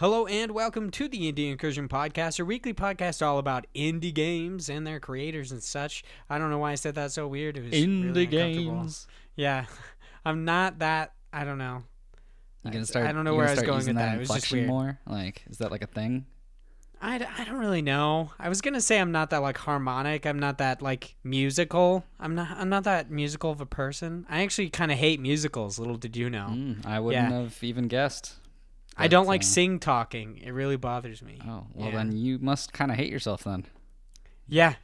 Hello and welcome to the Incursion Podcast, a weekly podcast all about indie games and their creators and such. I don't know why I said that so weird. It was indie really games. Yeah, I'm not that. I don't know. You gonna start? I don't know where I was going with that. That it was just weird. More like, is that like a thing? I don't really know. I was gonna say I'm not that like harmonic. I'm not that like musical. I'm not that musical of a person. I actually kind of hate musicals. Little did you know. I wouldn't have even guessed. I don't like sing talking. It really bothers me. Oh, well then you must kind of hate yourself then. Yeah.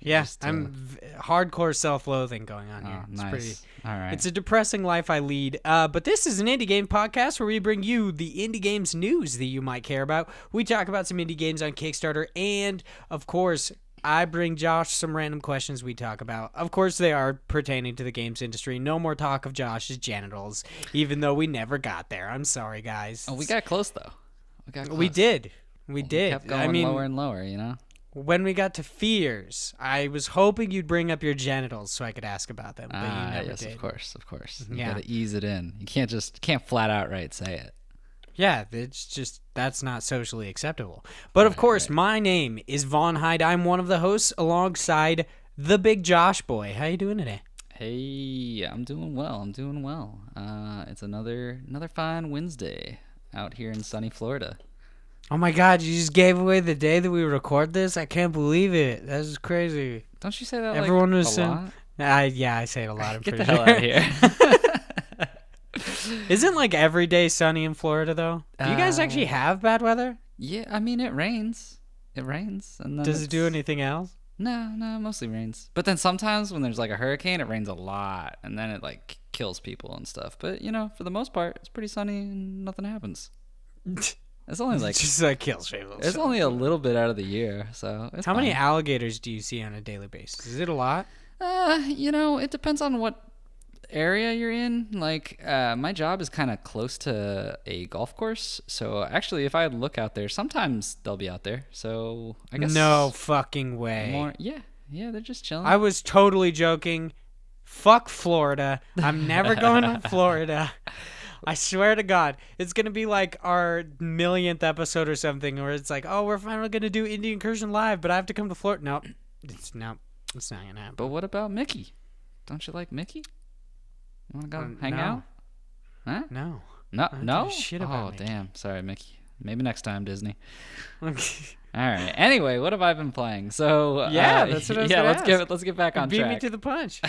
I'm hardcore self-loathing going on here. Nice. It's All right. It's a depressing life I lead. But this is an indie game podcast where we bring you the indie games news that you might care about. We talk about some indie games on Kickstarter, and of course, I bring Josh some random questions we talk about. Of course, they are pertaining to the games industry. No more talk of Josh's genitals, even though we never got there. I'm sorry, guys. Oh, we got close though. We did. We kept going lower and lower, you know? When we got to fears, I was hoping you'd bring up your genitals so I could ask about them, but you never did. Of course. You gotta ease it in. You can't flat out say it. Yeah, it's just, that's not socially acceptable. But of course, my name is Vaughn Hyde. I'm one of the hosts alongside the big Josh boy. How you doing today? Hey, I'm doing well. It's another fine Wednesday out here in sunny Florida. Oh my God, you just gave away the day that we record this? I can't believe it. That's just crazy. Don't you say that Everyone a was lot? I say it a lot. I'm Get pretty the hell out of here. Isn't like every day sunny in Florida though? Do you guys actually have bad weather? Yeah, I mean it rains. And then does it do anything else? No, mostly rains. But then sometimes when there's like a hurricane, it rains a lot, and then it like kills people and stuff. But you know, for the most part, it's pretty sunny and nothing happens. It's only like just like kills people. It's only a little bit out of the year, so it's How fine. many alligators do you see on a daily basis? Is it a lot? It depends on what area you're in. Like my job is kind of close to a golf course, so actually if I look out there, sometimes they'll be out there. So I guess no fucking way. Yeah, they're just chilling. I was totally joking. Fuck Florida. I'm never going to Florida. I swear to God, it's going to be like our millionth episode or something where it's like, oh, we're finally going to do Indie Incursion live, but I have to come to Florida. Nope. It's not going to happen. But what about Mickey? Don't you like Mickey? You want to go hang out? Huh? No. No? Shit about Mickey. Mickey. Damn. Sorry, Mickey. Maybe next time, Disney. Okay. All right. Anyway, what have I been playing? So that's what I was gonna ask. Let's get back on track. Beat me to the punch.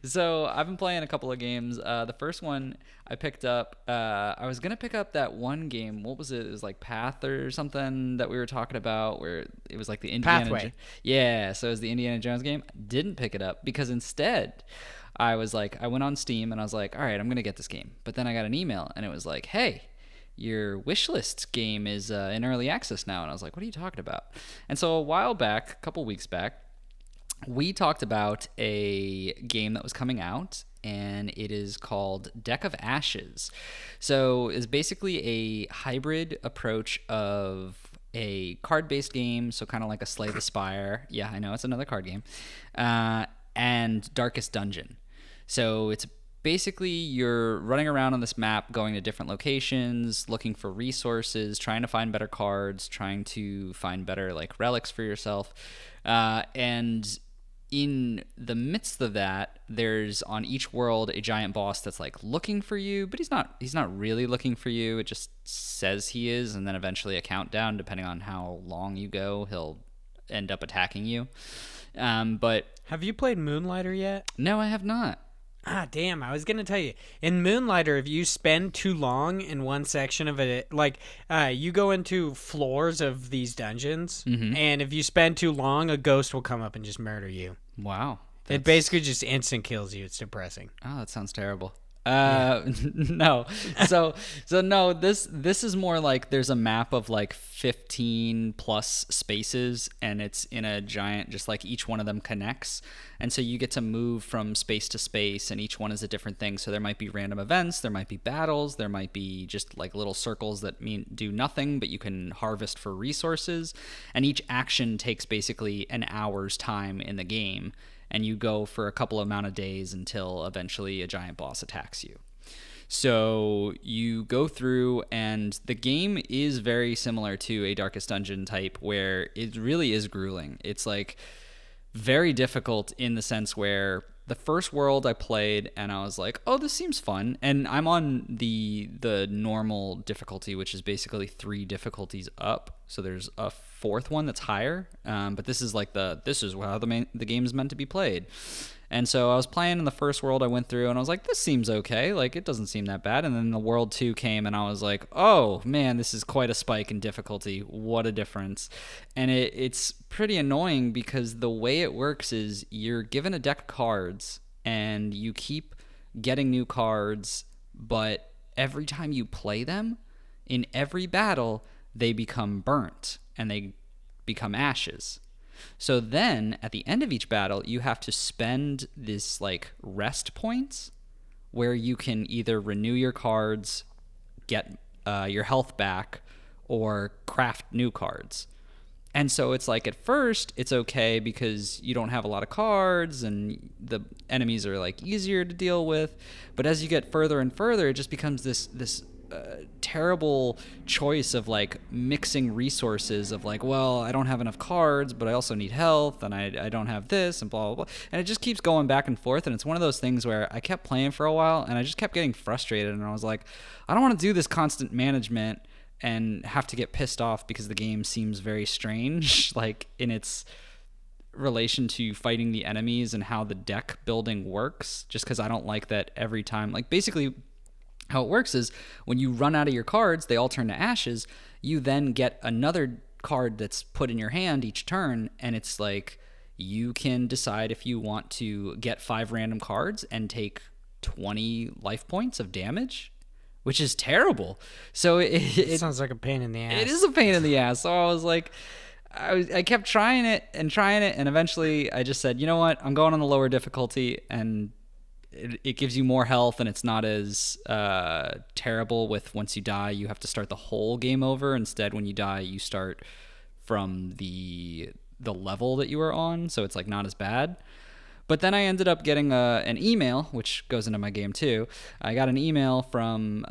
So I've been playing a couple of games. The first one I picked up. I was gonna pick up that one game. What was it? It was like Path or something that we were talking about, where it was like the Indiana. Pathway. Yeah. So it was the Indiana Jones game. Didn't pick it up because instead, I went on Steam and I was like, all right, I'm gonna get this game. But then I got an email and it was like, hey, your wishlist game is in early access now. And I was like, what are you talking about? And so a couple weeks back, we talked about a game that was coming out, and it is called Deck of Ashes. So it's basically a hybrid approach of a card-based game, so kind of like a Slay the Spire. Yeah, I know, it's another card game. And Darkest Dungeon. So it's basically you're running around on this map, going to different locations, looking for resources, trying to find better cards, trying to find better like relics for yourself. And in the midst of that, there's on each world a giant boss that's like looking for you, but he's not really looking for you. It just says he is, and then eventually a countdown, depending on how long you go, he'll end up attacking you. But have you played Moonlighter yet? No, I have not. Ah, damn, I was going to tell you. In Moonlighter, if you spend too long in one section of it, like, you go into floors of these dungeons, and if you spend too long, a ghost will come up and just murder you. Wow. It basically just instant kills you. It's depressing. Oh, that sounds terrible. No. So no, this is more like there's a map of like 15 plus spaces, and it's in a giant, just like each one of them connects. And so you get to move from space to space, and each one is a different thing. So there might be random events, there might be battles, there might be just like little circles that do nothing, but you can harvest for resources. And each action takes basically an hour's time in the game. And you go for a couple amount of days until eventually a giant boss attacks you. So you go through, and the game is very similar to a Darkest Dungeon type, where it really is grueling. It's like very difficult in the sense where the first world I played and I was like, oh, this seems fun. And I'm on the normal difficulty, which is basically 3 difficulties up. So there's a 4th one that's higher. But this is like this is how the game is meant to be played. And so I was playing in the first world I went through, and I was like, this seems okay. Like, it doesn't seem that bad. And then the world 2 came, and I was like, oh, man, this is quite a spike in difficulty. What a difference. And it's pretty annoying because the way it works is you're given a deck of cards, and you keep getting new cards, but every time you play them, in every battle, they become burnt, and they become ashes. So then, at the end of each battle, you have to spend this, like, rest points where you can either renew your cards, get your health back, or craft new cards. And so it's like, at first, it's okay because you don't have a lot of cards, and the enemies are, like, easier to deal with. But as you get further and further, it just becomes this terrible choice of like mixing resources of like, well, I don't have enough cards, but I also need health, and I don't have this, and blah, blah, blah. And it just keeps going back and forth. And it's one of those things where I kept playing for a while, and I just kept getting frustrated. And I was like, I don't want to do this constant management and have to get pissed off because the game seems very strange, like in its relation to fighting the enemies and how the deck building works, just because I don't like that every time. Like, basically, how it works is when you run out of your cards, they all turn to ashes. You then get another card that's put in your hand each turn, and it's like you can decide if you want to get 5 random cards and take 20 life points of damage, which is terrible. So it sounds like a pain in the ass. It is a pain in the ass. So I was like, I kept trying it, and eventually I just said, you know what, I'm going on the lower difficulty, and it gives you more health, and it's not as terrible with once you die, you have to start the whole game over. Instead, when you die, you start from the level that you were on, so it's like not as bad. But then I ended up getting an email, which goes into my game too. I got an email from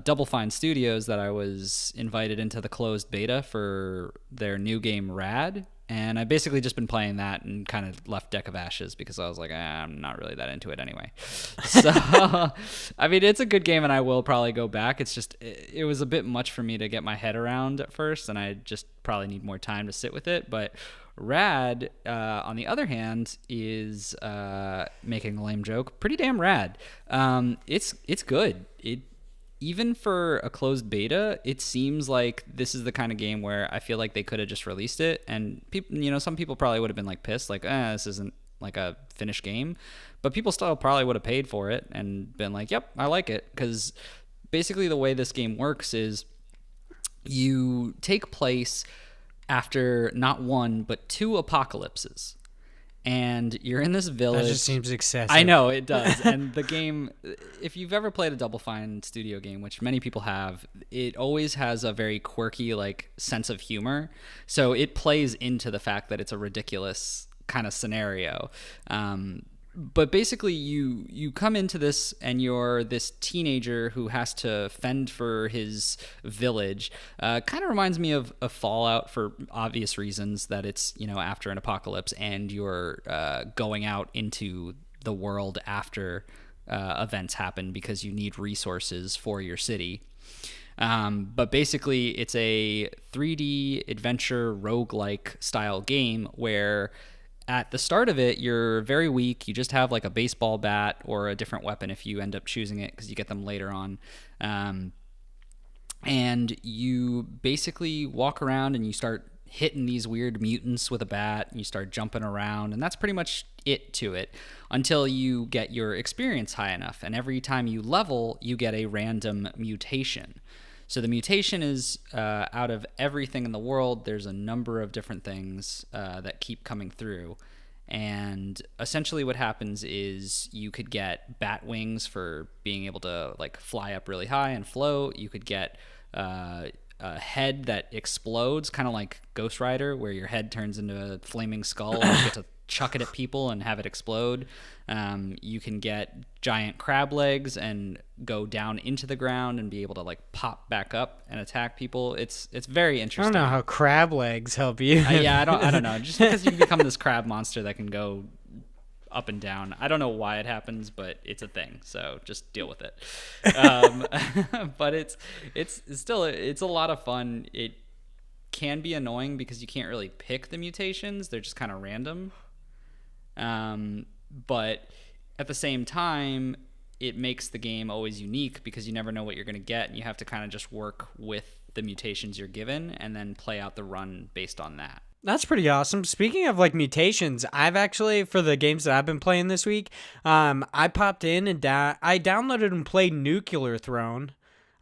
Double Fine Studios that I was invited into the closed beta for their new game Rad. And I've basically just been playing that and kind of left Deck of Ashes because I was like, I'm not really that into it anyway. So, I mean, it's a good game, and I will probably go back. It's just, it was a bit much for me to get my head around at first, and I just probably need more time to sit with it. But Rad, on the other hand, is, making a lame joke, pretty damn rad. It's good. Even for a closed beta, it seems like this is the kind of game where I feel like they could have just released it, and people, some people probably would have been like pissed, like, this isn't like a finished game, but people still probably would have paid for it and been like, yep, I like it, because basically the way this game works is you take place after not one but 2 apocalypses. And you're in this village. That just seems excessive. I know, it does. And the game, if you've ever played a Double Fine studio game, which many people have, it always has a very quirky, like, sense of humor. So it plays into the fact that it's a ridiculous kind of scenario. But basically, you come into this, and you're this teenager who has to fend for his village. Kind of reminds me of Fallout for obvious reasons, that it's, after an apocalypse, and you're going out into the world after events happen because you need resources for your city. But basically, it's a 3D adventure roguelike style game where at the start of it, you're very weak. You just have like a baseball bat or a different weapon if you end up choosing it, because you get them later on. And you basically walk around and you start hitting these weird mutants with a bat, and you start jumping around, and that's pretty much it to it until you get your experience high enough. And every time you level, you get a random mutation. So the mutation is out of everything in the world. There's a number of different things that keep coming through. And essentially what happens is you could get bat wings for being able to like fly up really high and float. You could get a head that explodes, kind of like Ghost Rider, where your head turns into a flaming skull and you get to chuck it at people and have it explode. You can get giant crab legs and go down into the ground and be able to like pop back up and attack people. It's very I interesting. don't know how crab legs help you. Yeah, I don't know. Just because you can become this crab monster that can go up and down. I don't know why it happens, but it's a thing. So just deal with it. But it's still it's a lot of fun. It can be annoying because you can't really pick the mutations. They're just kind of random. But at the same time, it makes the game always unique because you never know what you're going to get, and you have to kind of just work with the mutations you're given and then play out the run based on that. That's pretty awesome. Speaking of like mutations, I've actually, for the games that I've been playing this week, I popped in and I downloaded and played Nuclear Throne.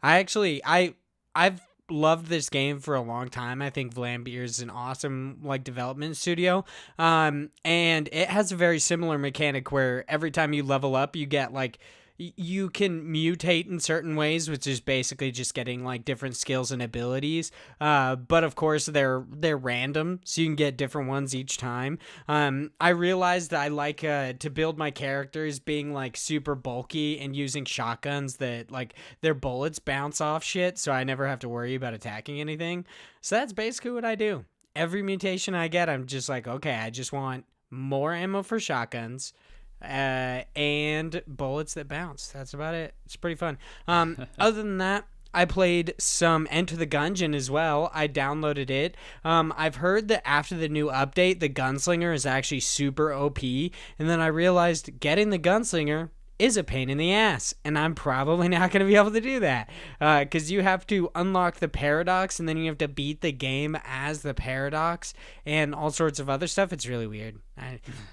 I've loved this game for a long time. I think Vlambeer is an awesome like development studio. And it has a very similar mechanic where every time you level up, you get like you can mutate in certain ways, which is basically just getting like different skills and abilities. But of course they're random, so you can get different ones each time. I realized that I like to build my characters being like super bulky and using shotguns that like their bullets bounce off shit, so I never have to worry about attacking anything. So that's basically what I do. Every mutation I get, I'm just like, okay, I just want more ammo for shotguns. And bullets that bounce. That's about it. It's pretty fun. Other than that, I played some Enter the Gungeon as well. I downloaded it. I've heard that after the new update, the Gunslinger is actually super OP. And then I realized getting the Gunslinger is a pain in the ass, and I'm probably not going to be able to do that because you have to unlock the Paradox, and then you have to beat the game as the Paradox and all sorts of other stuff. It's really weird.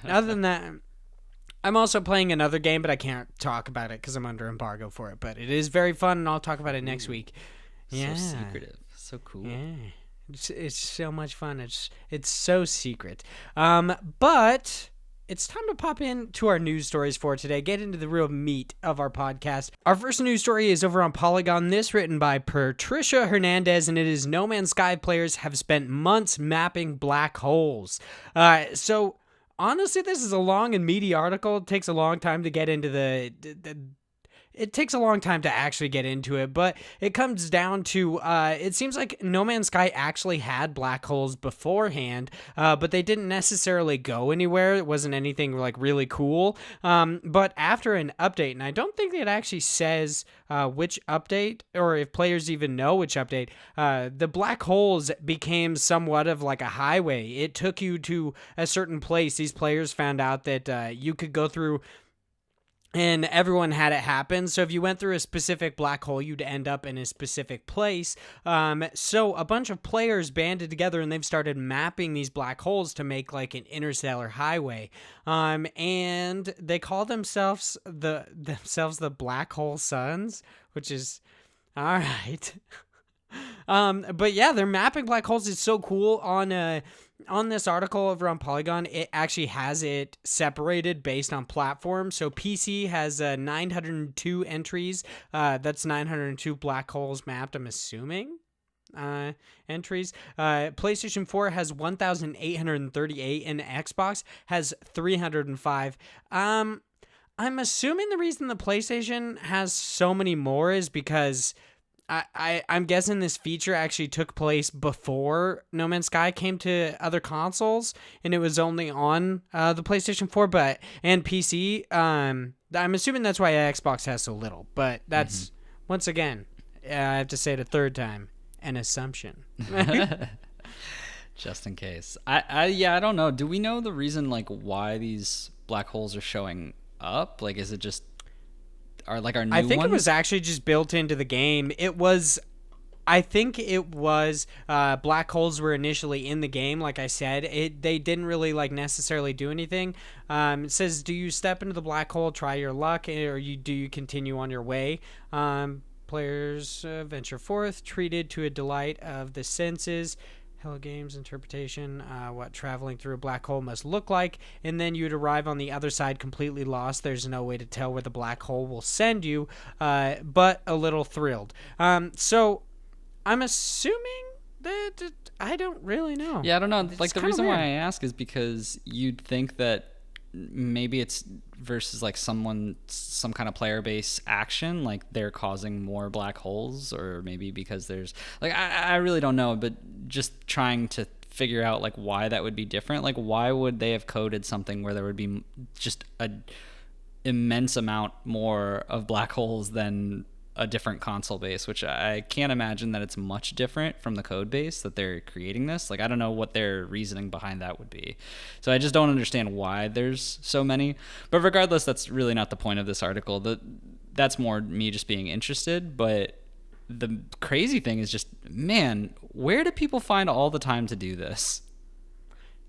Other than that, I'm also playing another game, but I can't talk about it because I'm under embargo for it. But it is very fun, and I'll talk about it next week. Yeah. So secretive. So cool. Yeah. It's so much fun. It's so secret. But it's time to pop into our news stories for today. Get into the real meat of our podcast. Our first news story is over on Polygon. This written by Patricia Hernandez, and it is No Man's Sky players have spent months mapping black holes. So honestly, this is a long and meaty article. It takes a long time to get into it takes a long time to actually get into it, but it comes down to, it seems like No Man's Sky actually had black holes beforehand, but they didn't necessarily go anywhere. It wasn't anything like really cool. But after an update, and I don't think it actually says which update, or if players even know which update, the black holes became somewhat of like a highway. It took you to a certain place. These players found out that you could go through, and everyone had it happen. So if you went through a specific black hole, you'd end up in a specific place. So a bunch of players banded together, and they've started mapping these black holes to make like an interstellar highway. And they call themselves the Black Hole Suns, which is all right. But yeah, they're mapping black holes. It's so cool. On this article over on Polygon, it actually has it separated based on platform. So PC has 902 entries. That's 902 black holes mapped, I'm assuming. Entries. PlayStation 4 has 1,838, and Xbox has 305. I'm assuming the reason the PlayStation has so many more is because I'm guessing this feature actually took place before No Man's Sky came to other consoles, and it was only on the PlayStation 4 and PC. I'm assuming that's why Xbox has so little, but that's, once again, I have to say it a third time, an assumption. Just in case. I don't know. Do we know the reason like why these black holes are showing up? Like, is it just our new ones? I think it was actually just built into the game. I think it was black holes were initially in the game. Like I said, they didn't really like necessarily do anything. It says, do you step into the black hole, try your luck, or do you continue on your way? Players venture forth, treated to a delight of the senses. Hello Games interpretation, what traveling through a black hole must look like, and then you'd arrive on the other side completely lost. There's no way to tell where the black hole will send you, but a little thrilled. So I'm assuming I don't really know. Yeah, I don't know. Like, It's the kinda reason why weird. I ask is because you'd think that maybe it's versus like some kind of player base action, like they're causing more black holes, or maybe because there's like I really don't know, but just trying to figure out like why that would be different. Like, why would they have coded something where there would be just a immense amount more of black holes than a different console base, which I can't imagine that it's much different from the code base that they're creating this. Like, I don't know what their reasoning behind that would be. So I just don't understand why there's so many. But regardless, that's really not the point of this article. That's more me just being interested. But the crazy thing is just, man, where do people find all the time to do this?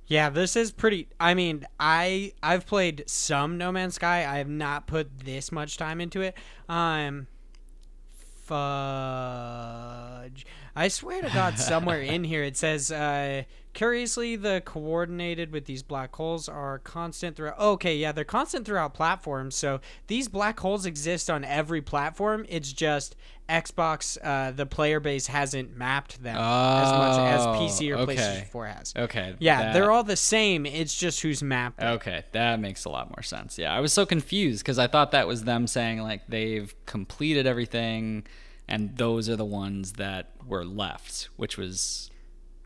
Yeah, this is pretty. I mean, I've played some No Man's Sky. I have not put this much time into it. Fudge. I swear to God, somewhere in here it says, curiously, the coordinated with these black holes are constant throughout. Okay, yeah, they're constant throughout platforms. So these black holes exist on every platform. It's just Xbox, the player base hasn't mapped them as much as PC or PlayStation 4 has. Okay. Yeah, they're all the same. It's just who's mapped it. Okay, that makes a lot more sense. Yeah, I was so confused because I thought that was them saying like they've completed everything, and those are the ones that were left, which was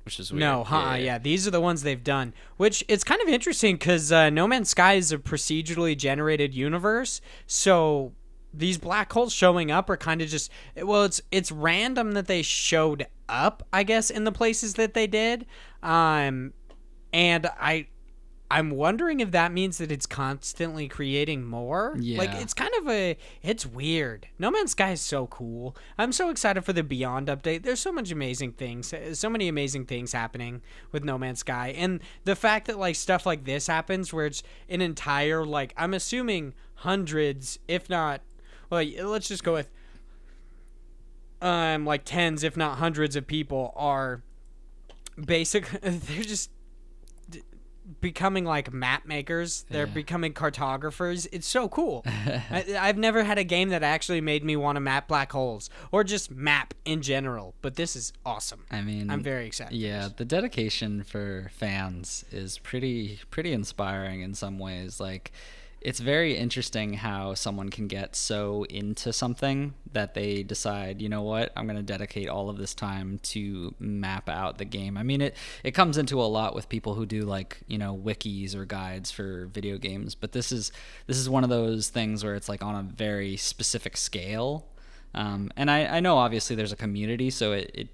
weird. No, yeah, these are the ones they've done. Which it's kind of interesting because No Man's Sky is a procedurally generated universe, so these black holes showing up are kind of just, well, it's random that they showed up, I guess, in the places that they did, and I'm wondering if that means that it's constantly creating more. Yeah. Like, it's kind of it's weird. No Man's Sky is so cool. I'm so excited for the Beyond update. There's so many amazing things happening with No Man's Sky. And the fact that, like, stuff like this happens where it's an entire, like, I'm assuming hundreds, if not, well, let's just go with, like tens, if not hundreds of people are they're just becoming like map makers. They're becoming cartographers. It's so cool. I've never had a game that actually made me want to map black holes or just map in general, but this is awesome. I mean, I'm very excited. Yeah, the dedication for fans is pretty inspiring in some ways. Like, it's very interesting how someone can get so into something that they decide, you know what, I'm going to dedicate all of this time to map out the game. I mean, it comes into a lot with people who do, like, you know, wikis or guides for video games, but this is one of those things where it's like on a very specific scale. And I know obviously there's a community, so it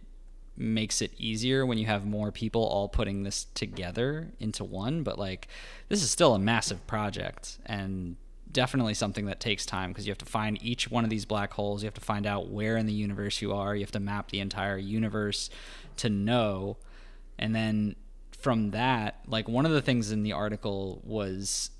makes it easier when you have more people all putting this together into one, but like, this is still a massive project and definitely something that takes time because you have to find each one of these black holes. You have to find out where in the universe you are. You have to map the entire universe to know. And then from that, like, one of the things in the article was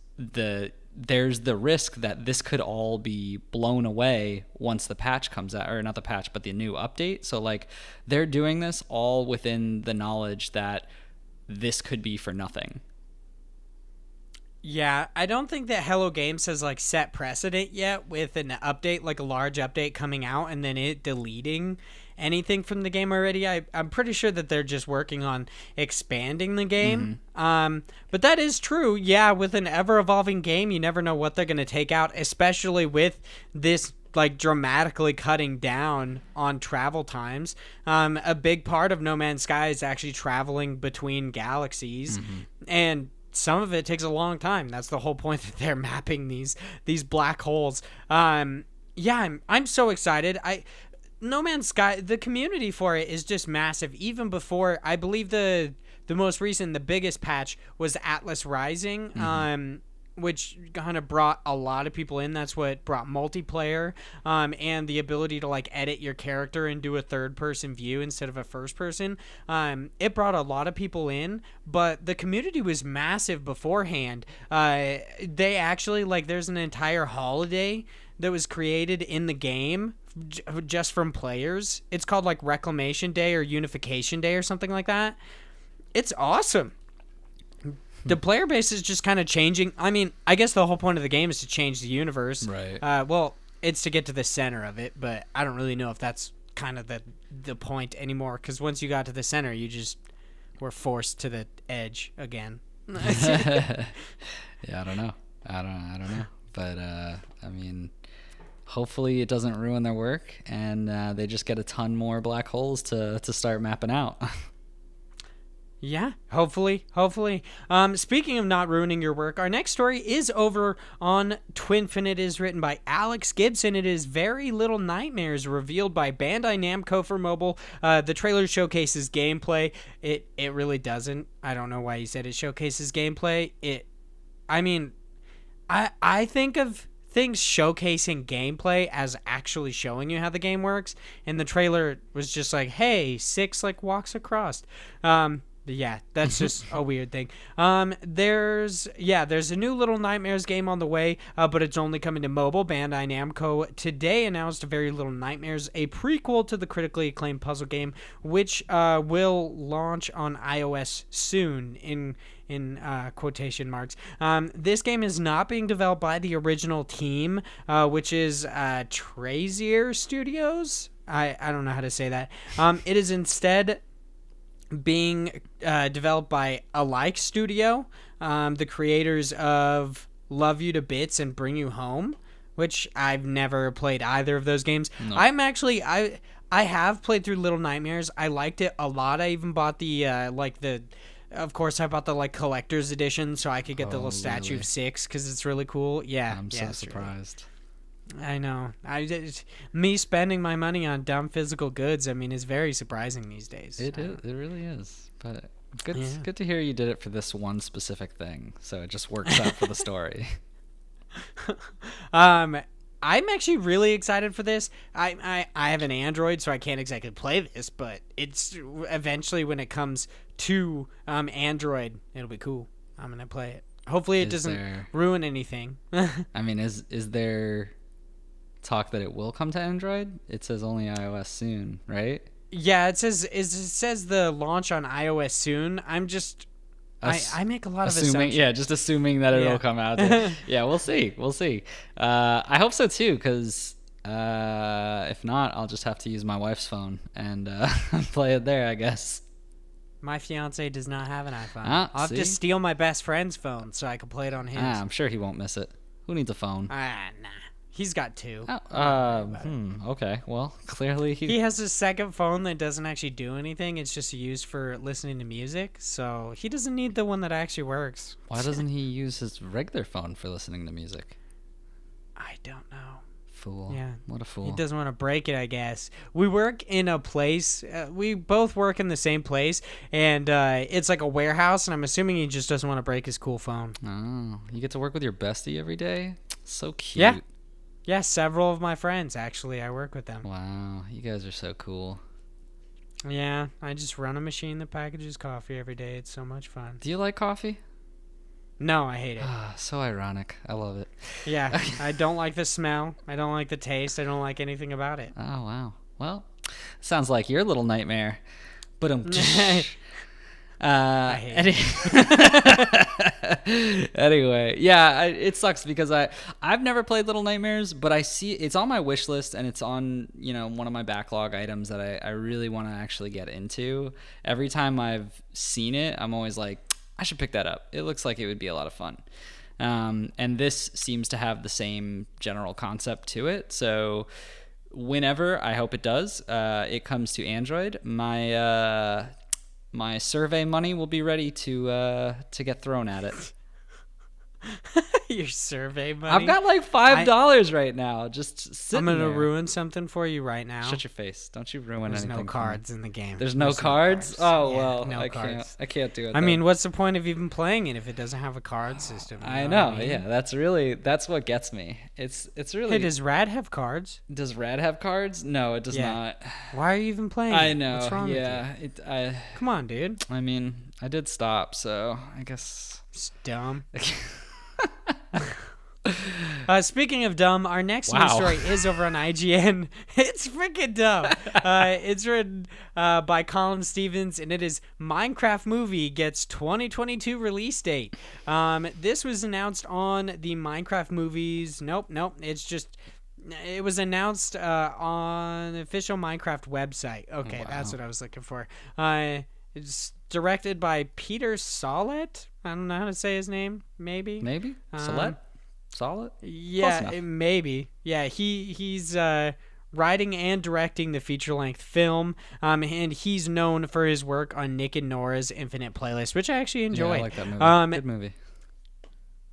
there's the risk that this could all be blown away once the patch comes out, or not the patch, but the new update. So like, they're doing this all within the knowledge that this could be for nothing. Yeah, I don't think that Hello Games has like set precedent yet with an update, like a large update coming out and then it deleting anything from the game already. I'm pretty sure that they're just working on expanding the game. But that is true. Yeah, with an ever-evolving game, you never know what they're going to take out, especially with this like dramatically cutting down on travel times. A big part of No Man's Sky is actually traveling between galaxies, and some of it takes a long time. That's the whole point, that they're mapping these black holes. Yeah, I'm so excited. No Man's Sky, the community for it is just massive. Even before, I believe the most recent, the biggest patch was Atlas Rising, which kind of brought a lot of people in. That's what brought multiplayer, and the ability to like edit your character and do a third-person view instead of a first-person. It brought a lot of people in, but the community was massive beforehand. They actually, like, there's an entire holiday that was created in the game just from players. It's called like Reclamation Day or Unification Day or something like that. It's awesome. The player base is just kind of changing. I mean, I guess the whole point of the game is to change the universe. Right. Well, it's to get to the center of it, but I don't really know if that's kind of the point anymore, because once you got to the center, you just were forced to the edge again. Yeah, I don't know. I don't know. But I mean, hopefully it doesn't ruin their work, and they just get a ton more black holes to start mapping out. Yeah, hopefully. Speaking of not ruining your work, our next story is over on Twinfin. It is written by Alex Gibson. It is Very Little Nightmares, revealed by Bandai Namco for mobile. The trailer showcases gameplay. It really doesn't. I don't know why he said it showcases gameplay. I think of things showcasing gameplay as actually showing you how the game works, and the trailer was just like, hey, 6 walks across. Yeah, that's just a weird thing. There's a new Little Nightmares game on the way, but it's only coming to mobile. Bandai Namco today announced Very Little Nightmares, a prequel to the critically acclaimed puzzle game, which will launch on iOS soon, in quotation marks. This game is not being developed by the original team, which is Trazier Studios. I don't know how to say that. It is instead being developed by Alike Studio, the creators of Love You to Bits and Bring You Home, which I've never played either of those games. No. I have played through Little Nightmares. I liked it a lot. I even bought of course, I bought the collector's edition so I could get the little statue of 6 because it's really cool. Yeah, I'm so surprised. I know. Me spending my money on dumb physical goods, is very surprising these days. It really is. But good to hear you did it for this one specific thing, so it just works out for the story. I'm actually really excited for this. I have an Android, so I can't exactly play this, but it's eventually when it comes to Android, it'll be cool. I'm gonna play it. Hopefully, it doesn't ruin anything. Is there talk that it will come to Android? It says only iOS soon, right? Yeah, it says the launch on iOS soon. I make a lot of assumptions. Yeah, just assuming that it'll come out. Yeah, we'll see. I hope so too, because if not, I'll just have to use my wife's phone and play it there, I guess. My fiance does not have an iPhone. I'll have to steal my best friend's phone so I can play it on his. I'm sure he won't miss it. Who needs a phone? Nah. He's got 2. Okay. Well, clearly he has a second phone that doesn't actually do anything. It's just used for listening to music. So he doesn't need the one that actually works. Why doesn't he use his regular phone for listening to music? I don't know. Fool. Yeah. What a fool. He doesn't want to break it, I guess. We work in a place. We both work in the same place, and it's like a warehouse, and I'm assuming he just doesn't want to break his cool phone. Oh, you get to work with your bestie every day? So cute. Yeah. Yeah, several of my friends, actually. I work with them. Wow, you guys are so cool. Yeah, I just run a machine that packages coffee every day. It's so much fun. Do you like coffee? No, I hate it. So ironic. I love it. Yeah, I don't like the smell. I don't like the taste. I don't like anything about it. Oh, wow. Well, sounds like your little nightmare. But I hate it. Anyway, yeah, it sucks because I've never played Little Nightmares, but I see it's on my wish list and it's on one of my backlog items that I really want to actually get into. Every time I've seen it, I'm always like, I should pick that up. It looks like it would be a lot of fun. And this seems to have the same general concept to it. So whenever, I hope it does, it comes to Android, my survey money will be ready to get thrown at it. Your survey money? I've got like $5 right now. Just sitting I'm gonna there. ruin something for you right now. Shut your face! Don't you ruin There's anything. There's no cards in the game. There's no cards. Oh yeah, well, no I cards. can't do it. I mean, what's the point of even playing it if it doesn't have a card system? I know. Yeah, that's what gets me. It's really. Hey, does Rad have cards? Does Rad have cards? No, it does not. Why are you even playing? I know. What's wrong with you? Come on, dude. I mean, I did stop, so I guess it's dumb. Speaking of dumb, our next news story is over on IGN. It's freaking dumb. It's written by Colin Stevens, and it is Minecraft movie gets 2022 release date. This was announced on the Minecraft movies. Nope. It's just It was announced on the official Minecraft website. Okay, Wow. that's what I was looking for. It's directed by Peter Sollett. I don't know how to say his name. Maybe. Solid. Yeah, maybe. Yeah, he's writing and directing the feature-length film, and he's known for his work on Nick and Nora's Infinite Playlist, which I actually enjoyed. Yeah, I like that movie. Good movie.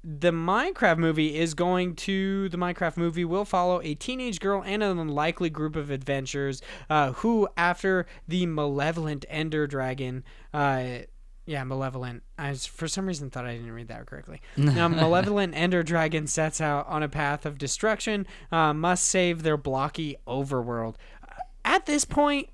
The Minecraft movie will follow a teenage girl and an unlikely group of adventurers who, after the malevolent Ender Dragon, malevolent. For some reason thought I didn't read that correctly. Malevolent Ender Dragon sets out on a path of destruction, must save their blocky overworld. At this point,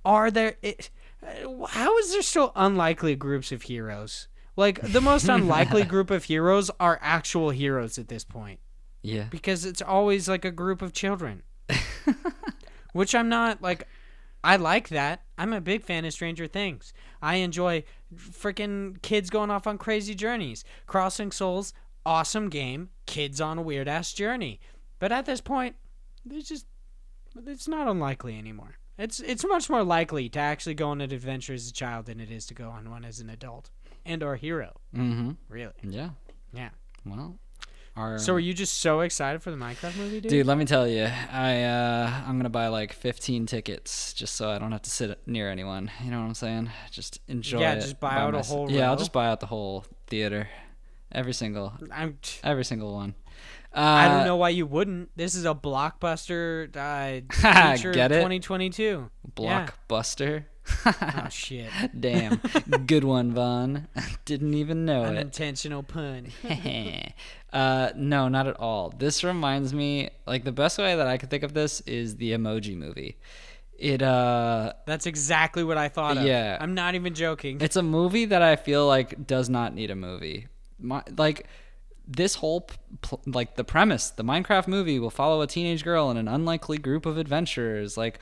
how is there still unlikely groups of heroes? Like, the most unlikely group of heroes are actual heroes at this point. Yeah. Because it's always, like, a group of children. Which I'm not, like... I like that. I'm a big fan of Stranger Things. I enjoy freaking kids going off on crazy journeys. Crossing Souls, awesome game. Kids on a weird-ass journey. But at this point, it's not unlikely anymore. It's much more likely to actually go on an adventure as a child than it is to go on one as an adult. And or hero. Mm-hmm. Really. Yeah. Yeah. Well. So are you just so excited for the Minecraft movie, dude? Dude, let me tell you, I'm gonna buy like 15 tickets just so I don't have to sit near anyone. You know what I'm saying? Just enjoy it. Yeah, just buy out a whole row. Yeah, I'll just buy out the whole theater, every single one. I don't know why you wouldn't. This is a blockbuster feature Get it? 2022. Blockbuster. Oh shit! Damn, good one, Vaughn. Didn't even know it. Unintentional pun. No, not at all. This reminds me, like, the best way that I could think of this is the Emoji Movie. That's exactly what I thought of. Yeah, I'm not even joking. It's a movie that I feel like does not need a movie. This whole the premise, the Minecraft movie will follow a teenage girl and an unlikely group of adventurers. Like,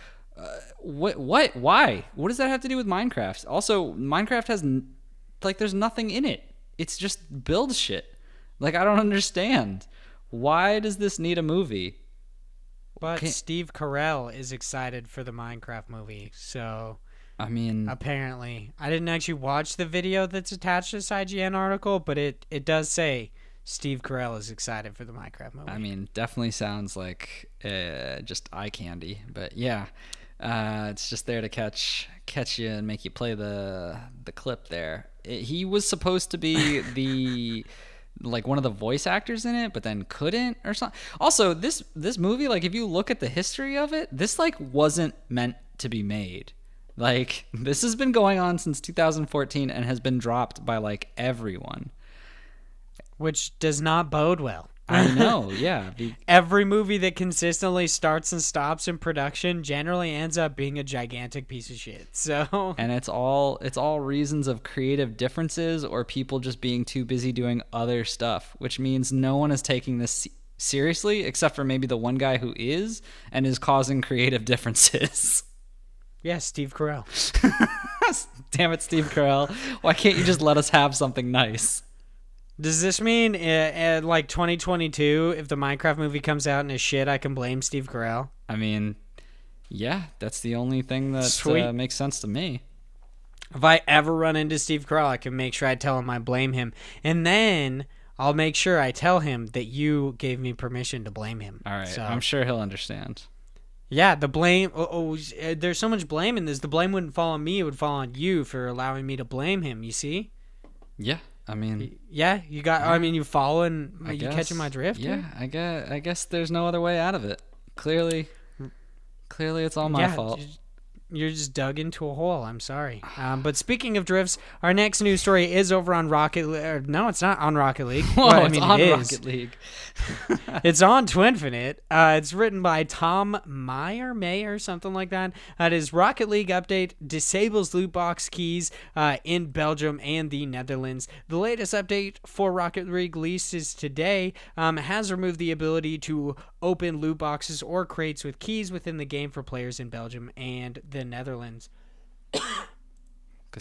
why? What does that have to do with Minecraft? Also, Minecraft has there's nothing in it. It's just build shit. Like, I don't understand. Why does this need a movie? But Steve Carell is excited for the Minecraft movie, so I mean, apparently, I didn't actually watch the video that's attached to this IGN article, but it does say Steve Carell is excited for the Minecraft movie. I mean, definitely sounds like just eye candy, but yeah, it's just there to catch you and make you play the clip there. He was supposed to be the one of the voice actors in it, but then couldn't or something. Also, this movie, like, if you look at the history of it, this wasn't meant to be made. Like, this has been going on since 2014 and has been dropped by everyone. Which does not bode well. I know, yeah. Every movie that consistently starts and stops in production generally ends up being a gigantic piece of shit. So, and it's all reasons of creative differences or people just being too busy doing other stuff, which means no one is taking this seriously except for maybe the one guy who is and is causing creative differences. Yeah, Steve Carell. Damn it, Steve Carell. Why can't you just let us have something nice? Does this mean, 2022, if the Minecraft movie comes out and is shit, I can blame Steve Carell? I mean, yeah, that's the only thing that makes sense to me. If I ever run into Steve Carell, I can make sure I tell him I blame him. And then I'll make sure I tell him that you gave me permission to blame him. All right, so, I'm sure he'll understand. Yeah, the blame... there's so much blame in this. The blame wouldn't fall on me. It would fall on you for allowing me to blame him, you see? Yeah. I mean, yeah, you got. I mean, you following, you catching my drift? Yeah, I guess there's no other way out of it. Clearly, it's all my fault. You're just dug into a hole. I'm sorry. But speaking of drifts, our next news story is over on Rocket League. No, it's not on Rocket League. Whoa, it's on Rocket League. It's on Twinfinite. It's written by Tom May, something like that. It is Rocket League update disables loot box keys in Belgium and the Netherlands. The latest update for Rocket League releases today has removed the ability to open loot boxes or crates with keys within the game for players in Belgium and the Netherlands.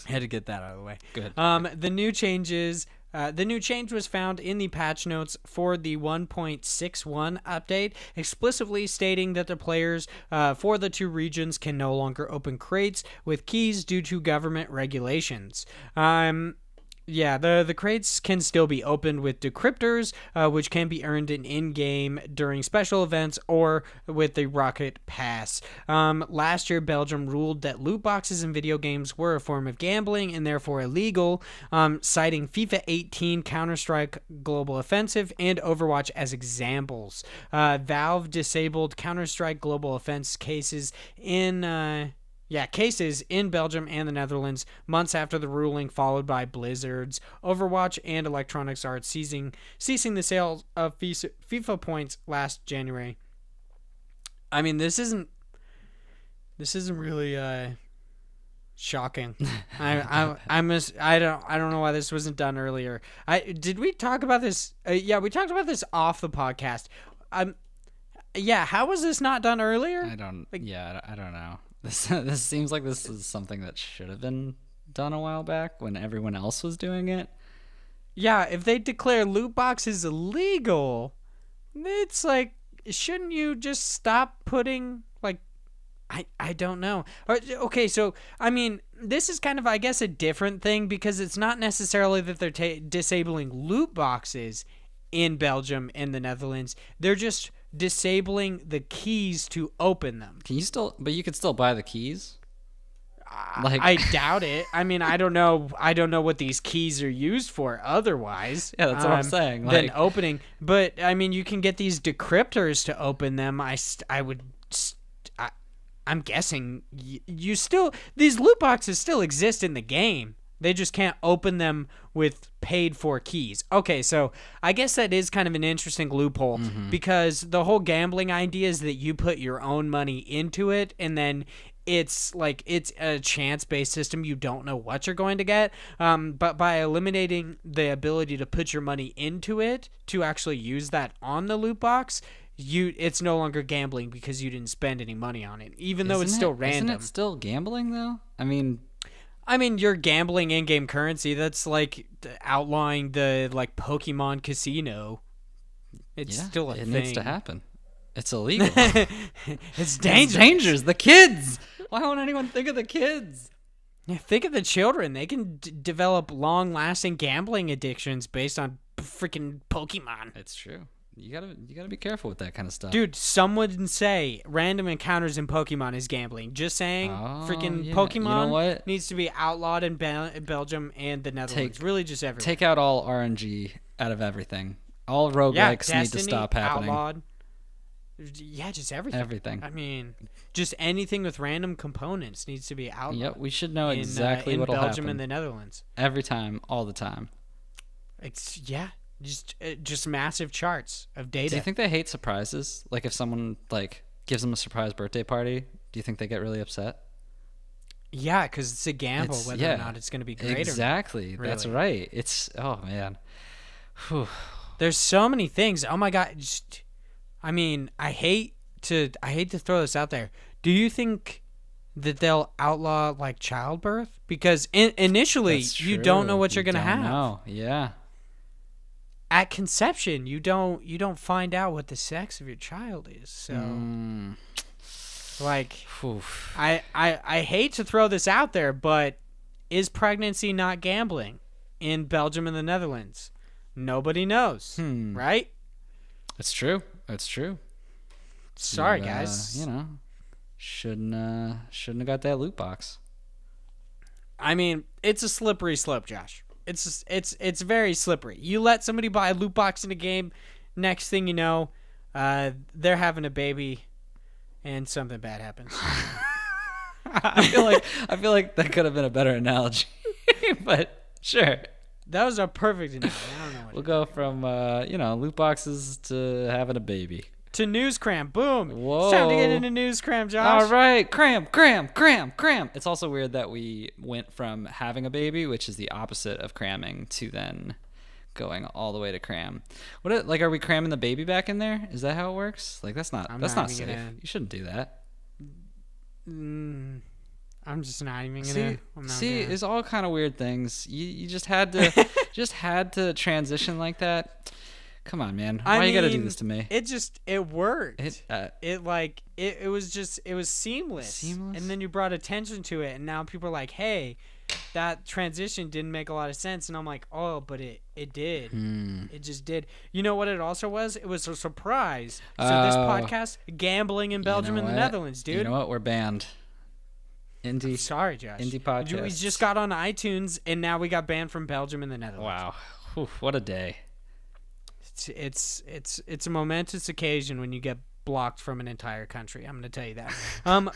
Had to get that out of the way. Good. The new changes The new change was found in the patch notes for the 1.61 update, explicitly stating that the players for the 2 regions can no longer open crates with keys due to government regulations. Yeah, the crates can still be opened with decryptors, which can be earned in-game during special events or with the Rocket Pass. Last year, Belgium ruled that loot boxes in video games were a form of gambling and therefore illegal, citing FIFA 18, Counter-Strike Global Offensive, and Overwatch as examples. Valve disabled Counter-Strike Global Offense cases in Belgium and the Netherlands months after the ruling, followed by Blizzard's Overwatch and Electronic Arts ceasing the sale of FIFA points last January. I mean, this isn't really shocking. I don't know why this wasn't done earlier. Did we talk about this? Yeah, we talked about this off the podcast. How was this not done earlier? I don't know. This seems like this is something that should have been done a while back when everyone else was doing it. Yeah, if they declare loot boxes illegal, it's like, shouldn't you just stop putting, like, I don't know. Okay, so, I mean, this is kind of, I guess, a different thing because it's not necessarily that they're disabling loot boxes in Belgium and the Netherlands. They're just disabling the keys to open them. But you could still buy the keys? I doubt it. I mean, I don't know what these keys are used for otherwise. Yeah, that's what I'm saying. Than opening. But, I mean, you can get these decryptors to open them. I'm guessing these loot boxes still exist in the game. They just can't open them with paid-for keys. Okay, so I guess that is kind of an interesting loophole because the whole gambling idea is that you put your own money into it and then it's a chance-based system. You don't know what you're going to get. But by eliminating the ability to put your money into it to actually use that on the loot box, it's no longer gambling because you didn't spend any money on it, even though it's still random. Isn't it still gambling, though? I mean, you're gambling in-game currency. That's like outlawing the Pokemon Casino. It's still a thing. It needs to happen. It's illegal. It's dangerous. It's dangerous. The kids. Why won't anyone think of the kids? Yeah, think of the children. They can develop long-lasting gambling addictions based on freaking Pokemon. It's true. You gotta be careful with that kind of stuff. Dude, some would say random encounters in Pokemon is gambling. Just saying, freaking Pokemon needs to be outlawed in Belgium and the Netherlands. Really just everywhere. Take out all RNG out of everything. All roguelikes need to stop happening. Outlawed. Yeah, just everything. Everything. I mean, just anything with random components needs to be outlawed. Yep, we should know exactly what'll happen. In Belgium and the Netherlands. Every time, all the time. Just massive charts of data. Do you think they hate surprises? Like if someone gives them a surprise birthday party, do you think they get really upset? Yeah, because it's a gamble whether or not it's going to be great. Exactly. Or not, really. That's right. It's man. Whew. There's so many things. Oh my god. I hate to throw this out there. Do you think that they'll outlaw childbirth? Because initially you don't know what you're going to have. No. Yeah. At conception, you don't find out what the sex of your child is. So, I hate to throw this out there, but is pregnancy not gambling in Belgium and the Netherlands? Nobody knows, right? It's true. It's true. Sorry, guys. Shouldn't have got that loot box. I mean, it's a slippery slope, Josh. It's very slippery. You let somebody buy a loot box in a game, next thing you know, they're having a baby, and something bad happens. I feel like that could have been a better analogy, but sure. That was a perfect analogy. I don't know. We'll go from loot boxes to having a baby. To news cram. Boom. Whoa. It's time to get into news cram, Josh. All right. Cram. It's also weird that we went from having a baby, which is the opposite of cramming, to then going all the way to cram. Are we cramming the baby back in there? Is that how it works? That's not safe. You shouldn't do that. I'm just not even gonna. It's all kind of weird things. You just had to transition like that. Come on, man. Why you gotta do this to me? It worked. It was seamless. And then you brought attention to it, and now people are like, hey, that transition didn't make a lot of sense. And I'm like, oh, but it did. It just did. You know what it also was? It was a surprise. So this podcast, gambling in Belgium and the Netherlands, dude. You know what? We're banned. I'm sorry, Josh. Indie podcast. We just got on iTunes, and now we got banned from Belgium and the Netherlands. Wow. Whew, what a day. It's a momentous occasion when you get blocked from an entire country. I'm going to tell you that.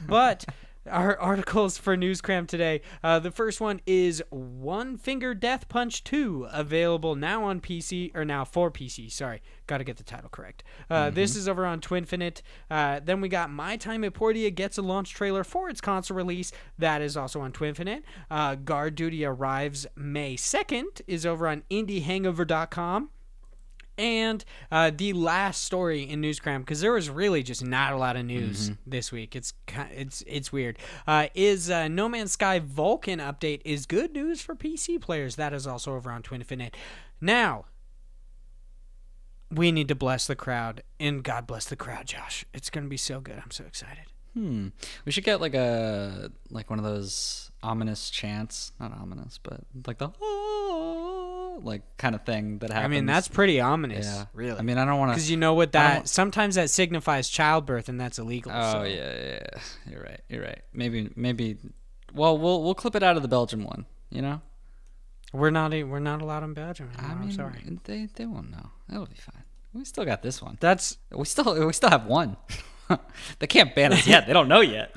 But our articles for News Cram today. The first one is One Finger Death Punch 2, available now on PC, or now for PC. Sorry, got to get the title correct. This is over on Twinfinite. Then we got My Time at Portia gets a launch trailer for its console release. That is also on Twinfinite. Guard Duty arrives May 2nd, is over on IndieHangover.com. And the last story in Newscram, because there was really just not a lot of news this week. It's weird. Is No Man's Sky Vulkan update is good news for PC players. That is also over on Twinfinite. Now, we need to bless the crowd, and God bless the crowd, Josh. It's gonna be so good. I'm so excited. We should get like one of those ominous chants, not ominous, but like the like kind of thing that happens. I mean, that's pretty ominous. Yeah, really. I mean, I don't want to, because you know what that sometimes that signifies childbirth, and that's illegal. Oh so. yeah. You're right. Maybe. Well, we'll clip it out of the Belgium one. You know. We're not allowed in Belgium anymore. I'm sorry. They won't know. It'll be fine. We still got this one. We still have one. They can't ban us yet. They don't know yet.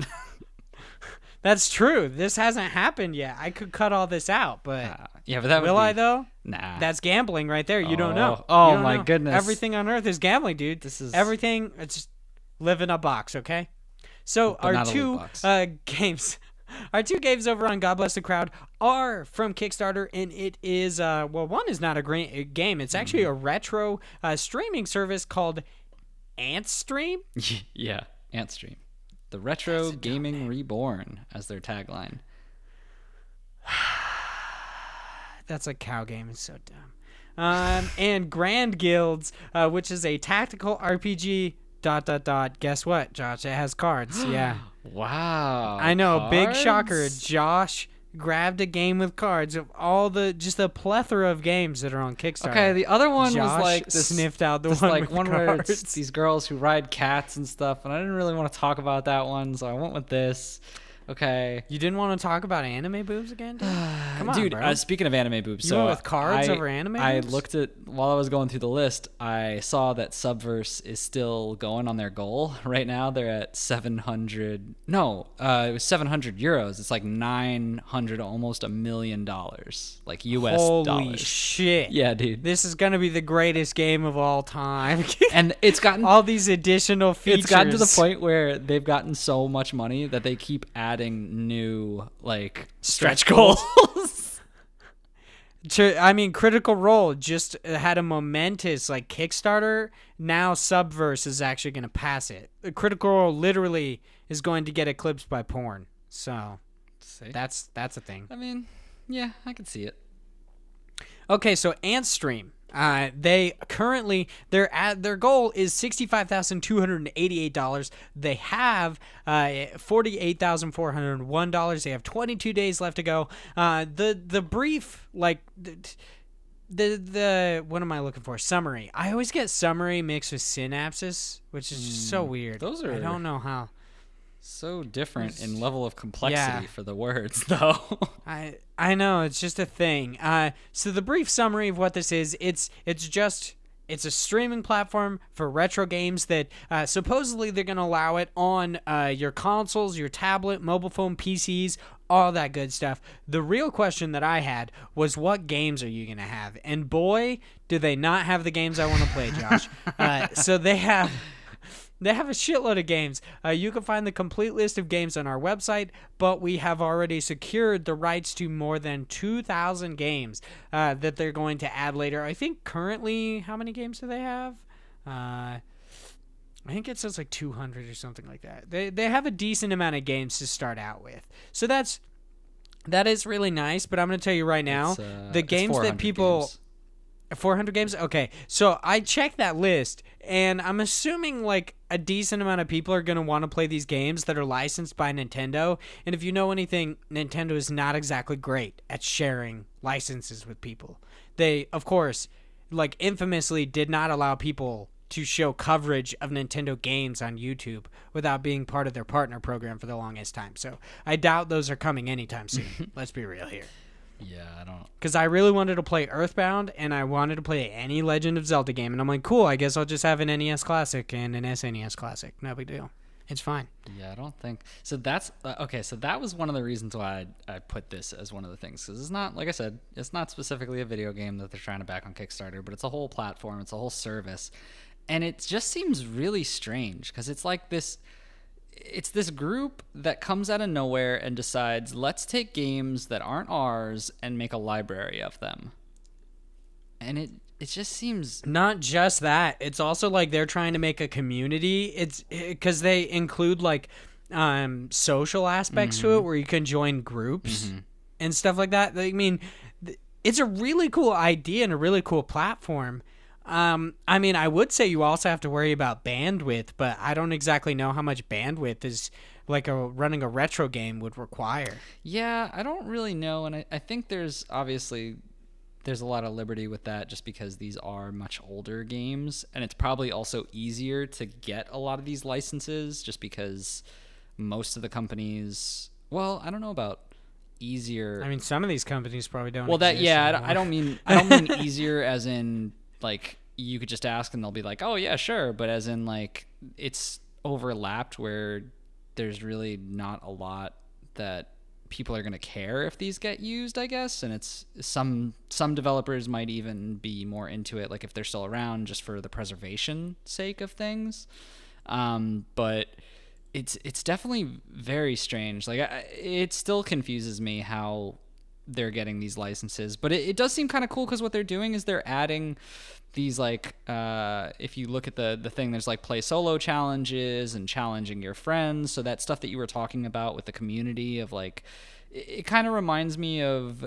That's true. This hasn't happened yet. I could cut all this out, but yeah, but that will I though? Nah. That's gambling right there. You don't know. Oh my goodness. Everything on earth is gambling, dude. This is everything. It's live in a box, okay? So our two games. Our two games over on God Bless the Crowd are from Kickstarter, and it is one is not a great game. It's actually a retro streaming service called Antstream. Yeah, Antstream. The Retro Gaming Reborn as their tagline. That's a cow game. It's so dumb. And Grand Guilds, which is a tactical RPG. ... Guess what, Josh? It has cards. Yeah. Wow. I know. Cards? Big shocker. Josh grabbed a game with cards of all the plethora of games that are on Kickstarter. Okay, the other one Josh was like this, sniffed out the this one like with one cards. where it's these girls who ride cats and stuff, and I didn't really want to talk about that one, so I went with this. Okay. You didn't want to talk about anime boobs again, dude? Come on, dude. bro. Speaking of anime boobs, you went with cards over anime boobs? I looked at while I was going through the list. I saw that Subverse is still going on their goal right now. They're at 700. No, it was 700 euros. It's like 900, almost $1 million, like US dollars. Holy shit! Yeah, dude. This is gonna be the greatest game of all time. And it's gotten all these additional features. It's gotten to the point where they've gotten so much money that they keep adding new like stretch goals. I mean, Critical Role just had a momentous like Kickstarter. Now Subverse is actually going to pass it. Critical Role literally is going to get eclipsed by porn. So that's a thing. I mean, yeah, I can see it. Okay, so Antstream. They currently their goal is $65,288. They have $48,401. They have 22 days left to go. The brief, like the what am I looking for? Summary. I always get summary mixed with synopsis, which is just so weird. Those are I don't know how. So different in level of complexity for the words, though. I know, it's just a thing. So the brief summary of what this is, it's a streaming platform for retro games that supposedly they're going to allow it on your consoles, your tablet, mobile phone, PCs, all that good stuff. The real question that I had was, what games are you going to have? And boy, do they not have the games I want to play, Josh. So they have a shitload of games. You can find the complete list of games on our website, but we have already secured the rights to more than 2,000 games that they're going to add later. I think currently, how many games do they have? I think it says like 200 or something like that. They have a decent amount of games to start out with. So that is really nice, but I'm going to tell you right now, the games that people games. 400 games? Okay. So I checked that list, and I'm assuming like a decent amount of people are going to want to play these games that are licensed by Nintendo. And if you know anything, Nintendo is not exactly great at sharing licenses with people. They, of course, like infamously did not allow people to show coverage of Nintendo games on YouTube without being part of their partner program for the longest time. So I doubt those are coming anytime soon. Let's be real here. Yeah, I don't. Because I really wanted to play Earthbound, and I wanted to play any Legend of Zelda game. And I'm like, cool, I guess I'll just have an NES Classic and an SNES Classic. No big deal. It's fine. Yeah, I don't think so. That's okay. So that was one of the reasons why I put this as one of the things, because it's not, like I said, it's not specifically a video game that they're trying to back on Kickstarter, but it's a whole platform, it's a whole service, and it just seems really strange because it's like this. It's this group that comes out of nowhere and decides, let's take games that aren't ours and make a library of them. And it just seems... Not just that. It's also like they're trying to make a community. It's because they include like social aspects to it where you can join groups and stuff like that. I mean, it's a really cool idea and a really cool platform. I mean, I would say you also have to worry about bandwidth, but I don't exactly know how much bandwidth is like running a retro game would require. Yeah, I don't really know, and I think there's a lot of liberty with that just because these are much older games, and it's probably also easier to get a lot of these licenses just because most of the companies, well, I don't know about easier. I mean, some of these companies probably don't. Well, I don't mean easier as in like you could just ask and they'll be like, oh yeah, sure, but as in like it's overlapped where there's really not a lot that people are going to care if these get used, I guess, and it's some developers might even be more into it, like if they're still around, just for the preservation sake of things. But it's definitely very strange. Like it still confuses me how they're getting these licenses, but it does seem kind of cool because what they're doing is they're adding these like if you look at the thing, there's like play solo challenges and challenging your friends, so that stuff that you were talking about with the community of like it kind of reminds me of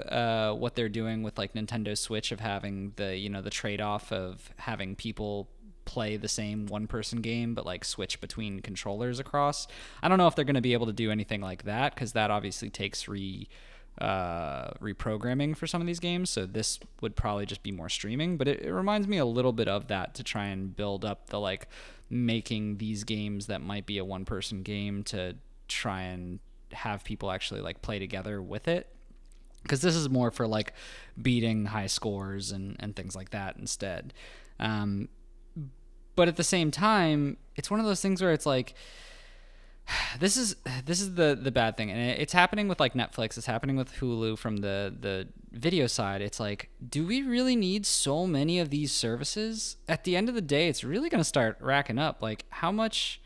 what they're doing with like Nintendo Switch of having the trade-off of having people play the same one-person game but like switch between controllers across. I don't know if they're going to be able to do anything like that because that obviously takes reprogramming for some of these games, so this would probably just be more streaming, but it reminds me a little bit of that to try and build up the like making these games that might be a one-person game to try and have people actually like play together with it, because this is more for like beating high scores and things like that instead. But at the same time, it's one of those things where it's like this is the bad thing, and it's happening with like Netflix, it's happening with Hulu from the video side. It's like, do we really need so many of these services? At the end of the day, it's really going to start racking up. Like, how much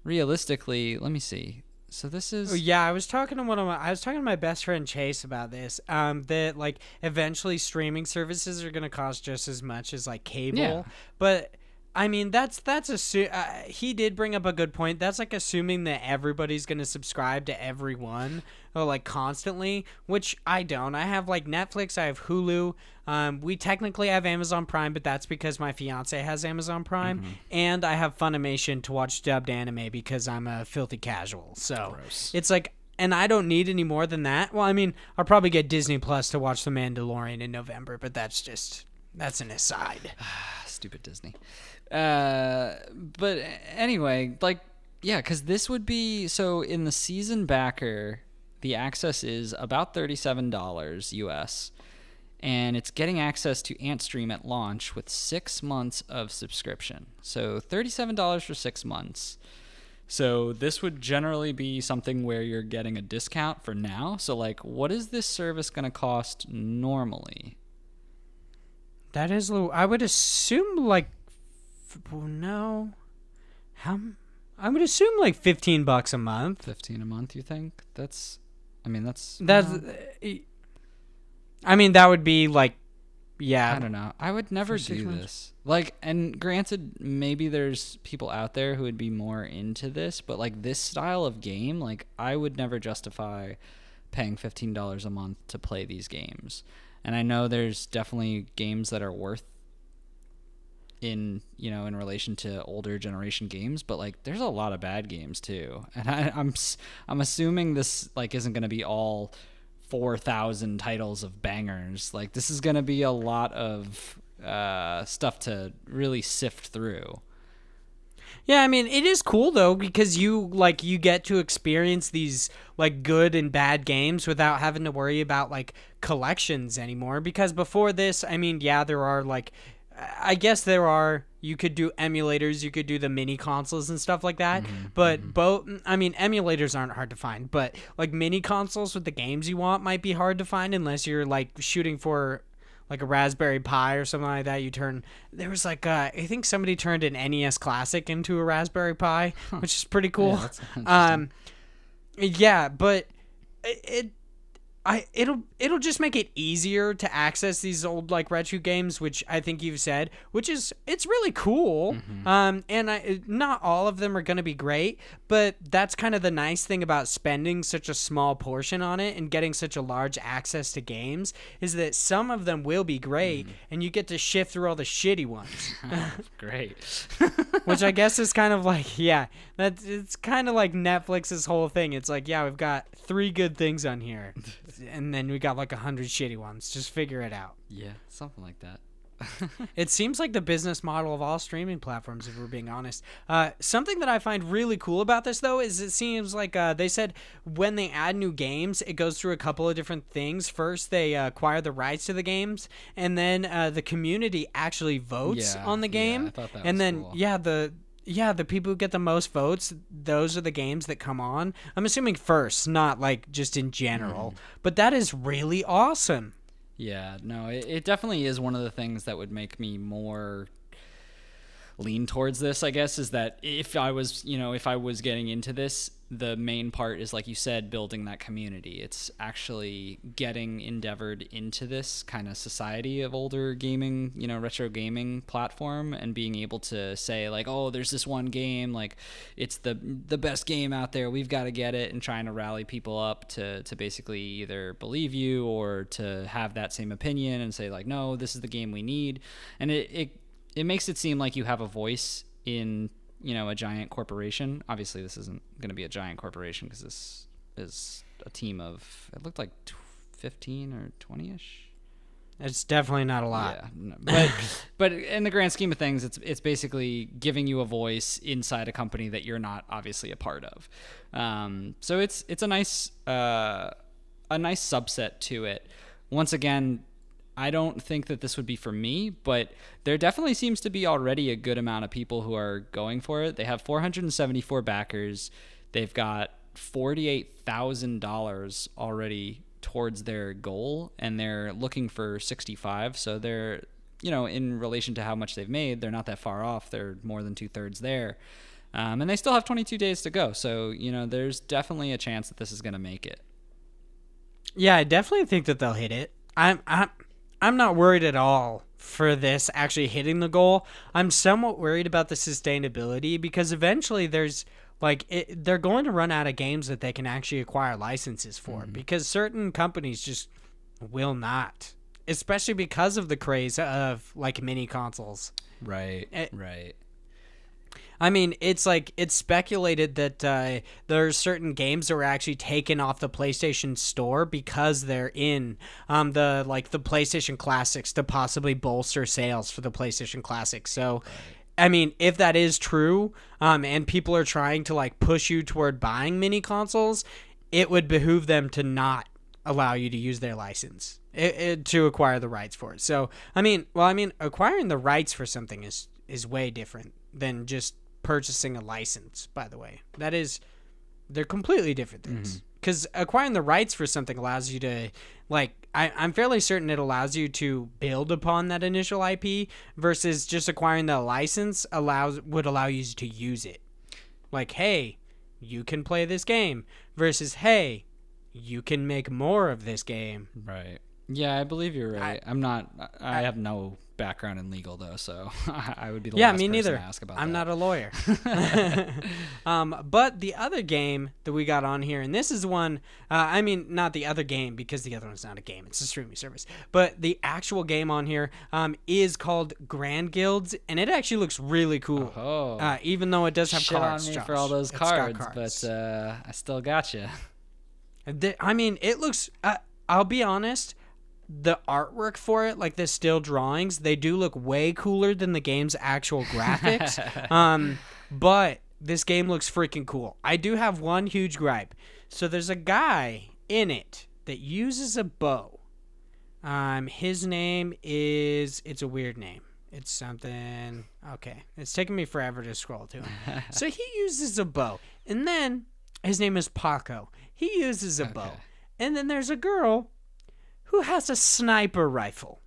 realistically? Let me see. So this is I was talking to my best friend Chase about this. That like eventually streaming services are going to cost just as much as like cable, but. I mean, he did bring up a good point. That's like assuming that everybody's going to subscribe to everyone or like constantly, which I don't. I have like Netflix, I have Hulu. We technically have Amazon Prime, but that's because my fiance has Amazon Prime. And I have Funimation to watch dubbed anime because I'm a filthy casual. So gross. It's like, and I don't need any more than that. Well, I mean, I'll probably get Disney Plus to watch The Mandalorian in November, but that's an aside. Stupid Disney. But anyway, like, yeah, because this would be, so in the season backer, the access is about $37 US, and it's getting access to Antstream at launch with 6 months of subscription. So $37 for 6 months. So this would generally be something where you're getting a discount for now. So like, what is this service going to cost normally? That is low. I would assume like no. I would assume like $15 a month. 15 a month, you think? That's I mean, that would be like Yeah. I don't know. I would never do this. Like, and granted, maybe there's people out there who would be more into this, but like this style of game, like I would never justify paying $15 a month to play these games. And I know there's definitely games that are worth in relation to older generation games, but like there's a lot of bad games too. And I'm assuming this like isn't going to be all 4,000 titles of bangers. Like this is going to be a lot of stuff to really sift through. Yeah, I mean, it is cool though because you get to experience these like good and bad games without having to worry about like collections anymore. Because before this, I mean, yeah, there are like, I guess you could do emulators, you could do the mini consoles and stuff like that. But emulators aren't hard to find, but like mini consoles with the games you want might be hard to find unless you're like shooting for like a Raspberry Pi or something like that. There was like, I think somebody turned an NES Classic into a Raspberry Pi, which is pretty cool. Yeah, that's interesting. Yeah, but it'll just make it easier to access these old like retro games, which I think you've said, it's really cool. And not all of them are going to be great, but that's kind of the nice thing about spending such a small portion on it and getting such a large access to games is that some of them will be great and you get to shift through all the shitty ones. Great. Which I guess is kind of like, yeah, it's kind of like Netflix's whole thing. It's like, yeah, we've got 3 good things on here. And then we got like 100 shitty ones. Just figure it out. Yeah, something like that. It seems like the business model of all streaming platforms, if we're being honest. Something that I find really cool about this, though, is it seems like they said when they add new games, it goes through a couple of different things. First, they acquire the rights to the games, and then the community actually votes on the game. Yeah, I thought that and was then, cool. the people who get the most votes, those are the games that come on. I'm assuming first, not like just in general. But that is really awesome. Yeah, no, it definitely is one of the things that would make me more lean towards this, I guess, is that if I was getting into this, the main part is, like you said, building that community. It's actually getting endeavored into this kind of society of older gaming, retro gaming platform, and being able to say like, oh, there's this one game, like it's the best game out there, we've got to get it, and trying to rally people up to basically either believe you or to have that same opinion and say like, no, this is the game we need. And it makes it seem like you have a voice in a giant corporation. Obviously this isn't going to be a giant corporation because this is a team of, it looked like 15 or 20ish. It's definitely not a lot. Yeah, no, but in the grand scheme of things, it's basically giving you a voice inside a company that you're not obviously a part of. So it's a nice subset to it. Once again, I don't think that this would be for me, but there definitely seems to be already a good amount of people who are going for it. They have 474 backers. They've got $48,000 already towards their goal, and they're looking for 65. So they're, in relation to how much they've made, they're not that far off. They're more than 2/3 there. And they still have 22 days to go. So, there's definitely a chance that this is going to make it. Yeah, I definitely think that they'll hit it. I'm not worried at all for this actually hitting the goal. I'm somewhat worried about the sustainability because eventually they're going to run out of games that they can actually acquire licenses for because certain companies just will not, especially because of the craze of like mini consoles. Right. Right. I mean, it's speculated that there are certain games that were actually taken off the PlayStation Store because they're in the PlayStation Classics to possibly bolster sales for the PlayStation Classics. So, I mean, if that is true, and people are trying to like push you toward buying mini consoles, it would behoove them to not allow you to use their license to acquire the rights for it. So, I mean, acquiring the rights for something is way different than just purchasing a license, by the way. They're completely different things. Because acquiring the rights for something allows you to, I'm fairly certain it allows you to build upon that initial IP versus just acquiring the license would allow you to use it. Like, hey, you can play this game versus, hey, you can make more of this game. Right. Yeah, I believe you're right. I have no background in legal though, so I would be the Yeah, last me person neither. to ask about I'm that. not a lawyer. But the other game that we got on here, and this is one, I mean, not the other game because the other one's not a game, it's a streaming service. But the actual game on here is called Grand Guilds, and it actually looks really cool. Oh. Even though it does have Shit cards, on me Josh. for all those It's got cards, but I still got you. I mean, it looks, I'll be honest, the artwork for it, like the still drawings, they do look way cooler than the game's actual graphics. But this game looks freaking cool. I do have one huge gripe. So there's a guy in it that uses a bow. His name is, it's a weird name. It's something, okay. It's taking me forever to scroll to him. So he uses a bow. And then his name is Paco. He uses a bow. And then there's a girl who has a sniper rifle.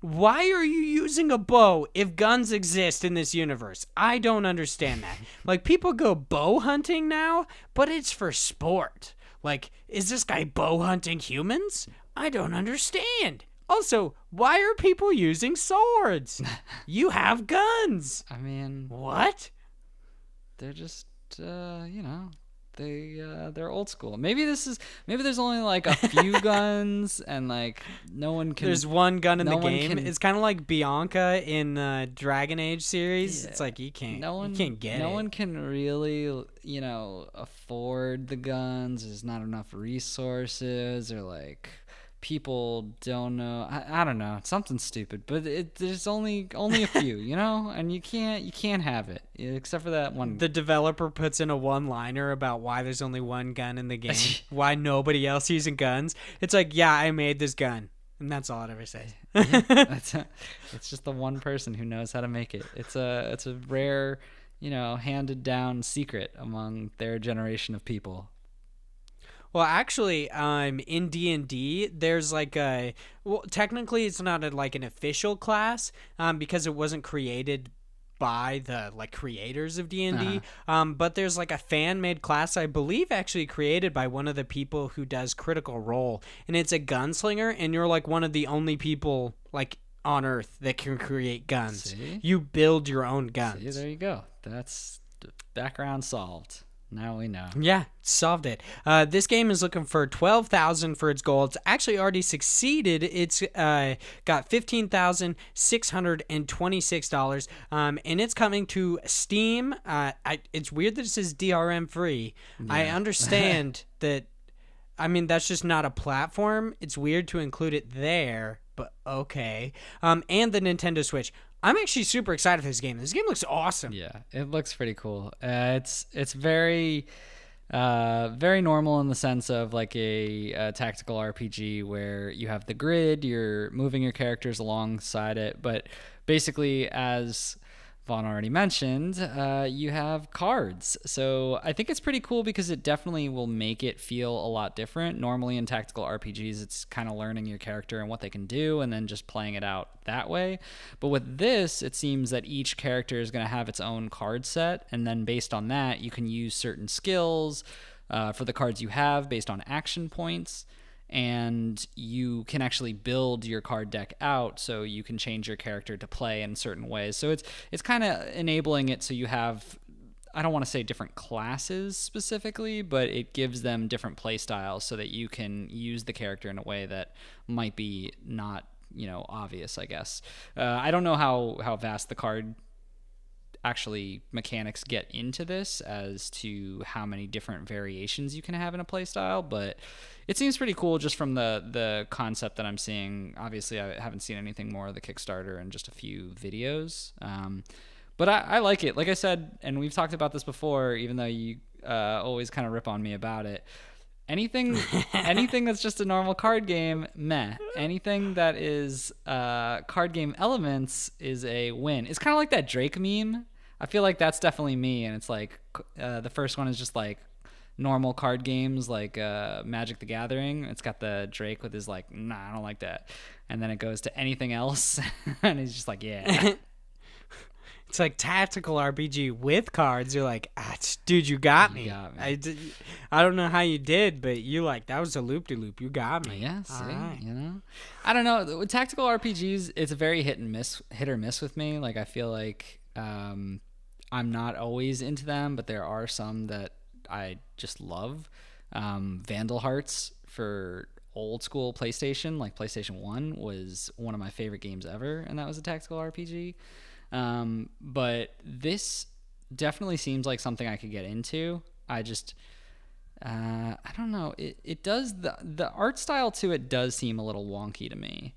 Why are you using a bow if guns exist in this universe? I don't understand that. Like, people go bow hunting now, but it's for sport. Like, is this guy bow hunting humans? I don't understand. Also, why are people using swords? You have guns. I mean, what? They're just, they're old school. Maybe there's only like a few guns and like no one can. There's one gun in the game. It's kind of like Bianca in the Dragon Age series. Yeah. It's like you can't get it. No one can really, afford the guns. There's not enough resources, or like people don't know. I don't know. It's something stupid, but there's only a few, and you can't have it except for that one. The developer puts in a one-liner about why there's only one gun in the game, why nobody else using guns. It's like, yeah, I made this gun, and that's all it ever says. It's just the one person who knows how to make it. It's a rare, handed down secret among their generation of people. Well, actually, in D&D, there's like technically it's not like an official class, because it wasn't created by the creators of D&D, but there's like a fan-made class, I believe, actually created by one of the people who does Critical Role, and it's a gunslinger, and you're like one of the only people like on Earth that can create guns. See? You build your own guns. See, there you go. That's background solved. Now we know. Yeah, solved it. This game is looking for $12,000 for its goal. It's actually already succeeded. It's got $15,626, and it's coming to Steam. It's weird that it says DRM free. Yeah. I understand that. I mean, that's just not a platform. It's weird to include it there, but okay. And the Nintendo Switch. I'm actually super excited for this game. This game looks awesome. Yeah, it looks pretty cool. It's very very normal in the sense of like a tactical RPG where you have the grid, you're moving your characters alongside it, but basically, as Vaughn already mentioned, you have cards. So I think it's pretty cool because it definitely will make it feel a lot different. Normally in tactical RPGs, it's kind of learning your character and what they can do and then just playing it out that way. But with this, it seems that each character is going to have its own card set, and then based on that, you can use certain skills for the cards you have based on action points. And you can actually build your card deck out so you can change your character to play in certain ways. So it's kind of enabling it so you have, I don't want to say different classes specifically, but it gives them different play styles so that you can use the character in a way that might be not, obvious, I guess. I don't know how vast the card actually mechanics get into this as to how many different variations you can have in a playstyle, but it seems pretty cool just from the concept that I'm seeing. Obviously, I haven't seen anything more of the Kickstarter and just a few videos, but I like it. Like I said, and we've talked about this before, even though you always kind of rip on me about it. Anything that's just a normal card game, meh. Anything that is card game elements is a win. It's kind of like that Drake meme. I feel like that's definitely me, and it's like the first one is just like normal card games like Magic the Gathering. It's got the Drake with his like, nah, I don't like that. And then it goes to anything else, and he's just like, yeah. It's like tactical RPG with cards. You're like, dude, you got me. I don't know how you did, but you that was a loop-de-loop. You got me. Yeah, see, right. I don't know. With tactical RPGs, it's a very hit or miss with me. Like, I feel like I'm not always into them, but there are some that I just love. Vandal Hearts for old school PlayStation, like PlayStation 1, was one of my favorite games ever, and that was a tactical RPG. But this definitely seems like something I could get into. I don't know. It does, the art style to it does seem a little wonky to me.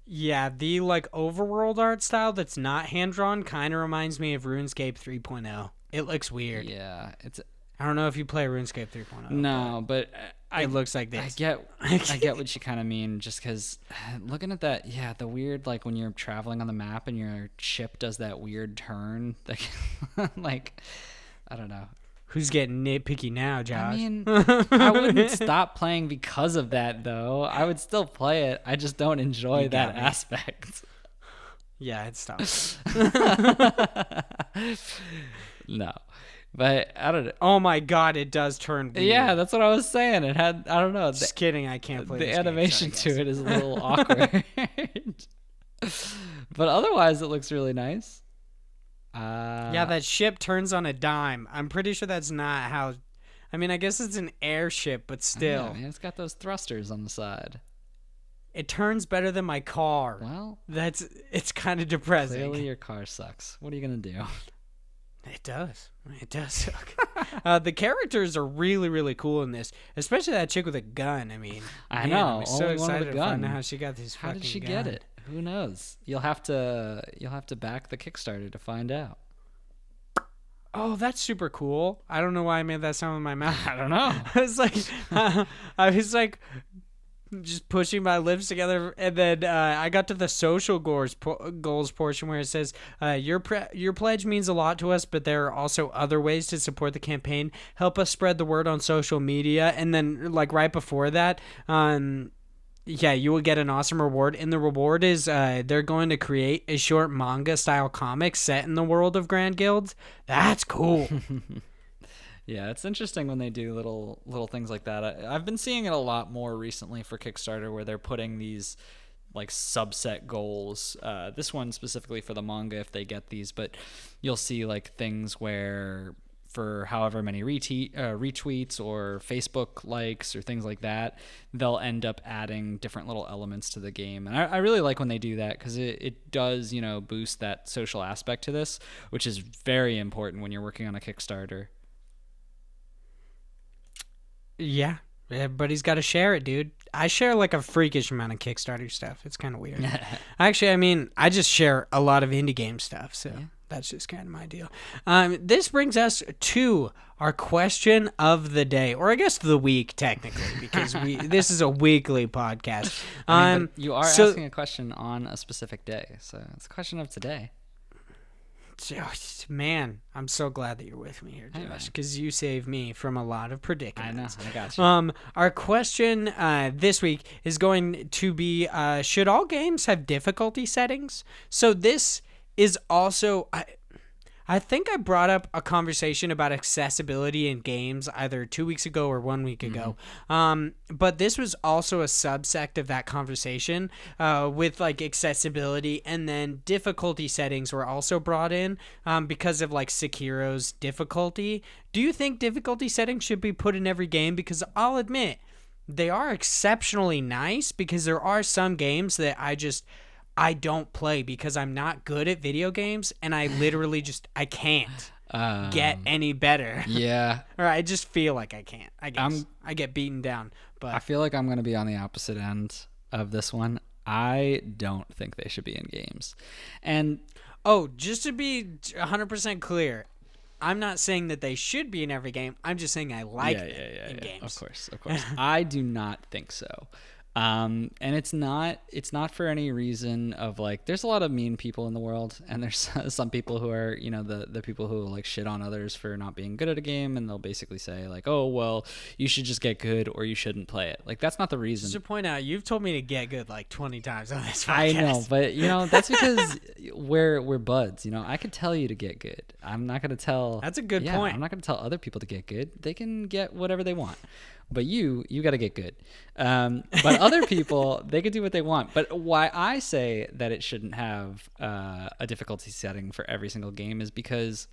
Yeah, the overworld art style that's not hand-drawn kind of reminds me of RuneScape 3.0. It looks weird. Yeah, I don't know if you play RuneScape 3.0. No, but it looks like this. I get what you kind of mean, just because looking at that, the weird, when you're traveling on the map and your ship does that weird turn, I don't know. Who's getting nitpicky now, Josh? I mean, I wouldn't stop playing because of that, though. I would still play it. I just don't enjoy that aspect. Yeah, it stops. No. But I don't know. Oh my god, it does turn weird. Yeah, that's what I was saying. It had, I don't know. Just kidding, I can't play the animation to it is a little awkward. But otherwise, it looks really nice. Yeah, that ship turns on a dime. I'm pretty sure that's not how... I mean, I guess it's an airship, but still. Yeah, man, it's got those thrusters on the side. It turns better than my car. Well, it's kind of depressing. Clearly your car sucks. What are you going to do? It does. It does suck. The characters are really, really cool in this, especially that chick with a gun. I mean, I know. I'm so Only one excited with a to find gun. out how she got this. How did she get it? Who knows? You'll have to back the Kickstarter to find out. Oh, that's super cool. I don't know why I made that sound with my mouth. I don't know. I was like just pushing my lips together, and then I got to the social goals portion where it says, your pledge means a lot to us, but there are also other ways to support the campaign. Help us spread the word on social media. And then right before that, you will get an awesome reward. And the reward is they're going to create a short manga-style comic set in the world of Grand Guild. That's cool. Yeah, it's interesting when they do little things like that. I've been seeing it a lot more recently for Kickstarter, where they're putting these subset goals. This one specifically for the manga, if they get these, but you'll see things where for however many retweets or Facebook likes or things like that, they'll end up adding different little elements to the game. And I really like when they do that, because it does, boost that social aspect to this, which is very important when you're working on a Kickstarter. Yeah, everybody's got to share it, dude. I share a freakish amount of Kickstarter stuff. It's kind of weird. Actually, I mean, I just share a lot of indie game stuff, so that's just kind of my deal. This brings us to our question of the day, or I guess the week, technically, because this is a weekly podcast. But you are asking a question on a specific day, so it's a question of today. Man, I'm so glad that you're with me here, Josh, because you saved me from a lot of predicaments. I know, I got you. Our question this week is going to be, should all games have difficulty settings? So this is also... I think I brought up a conversation about accessibility in games either 2 weeks ago or 1 week ago. But this was also a subsect of that conversation with accessibility, and then difficulty settings were also brought in because of Sekiro's difficulty. Do you think difficulty settings should be put in every game? Because I'll admit, they are exceptionally nice, because there are some games that I don't play because I'm not good at video games, and I literally I can't get any better. Yeah. Or I just feel like I can't. I guess I get beaten down. But I feel like I'm going to be on the opposite end of this one. I don't think they should be in games. And just to be 100% clear, I'm not saying that they should be in every game. I'm just saying I like them in games. Of course. I do not think so. And it's not for any reason of like, there's a lot of mean people in the world, and there's some people who are, the people who like shit on others for not being good at a game, and they'll basically say like, oh, well, you should just get good or you shouldn't play it. Like, that's not the reason. Just to point out, you've told me to get good like 20 times on this podcast. I know, but that's because we're buds. I could tell you to get good. I'm not going to tell. That's a good point. I'm not going to tell other people to get good. They can get whatever they want. But you got to get good. But other people, they can do what they want. But why I say that it shouldn't have a difficulty setting for every single game is because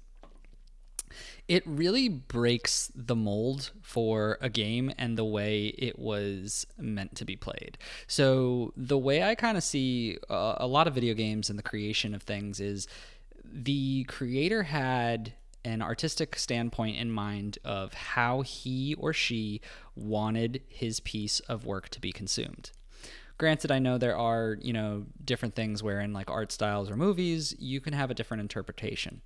it really breaks the mold for a game and the way it was meant to be played. So the way I kind of see a lot of video games and the creation of things is the creator had an artistic standpoint in mind of how he or she wanted his piece of work to be consumed. Granted, I know there are, different things where in like art styles or movies, you can have a different interpretation.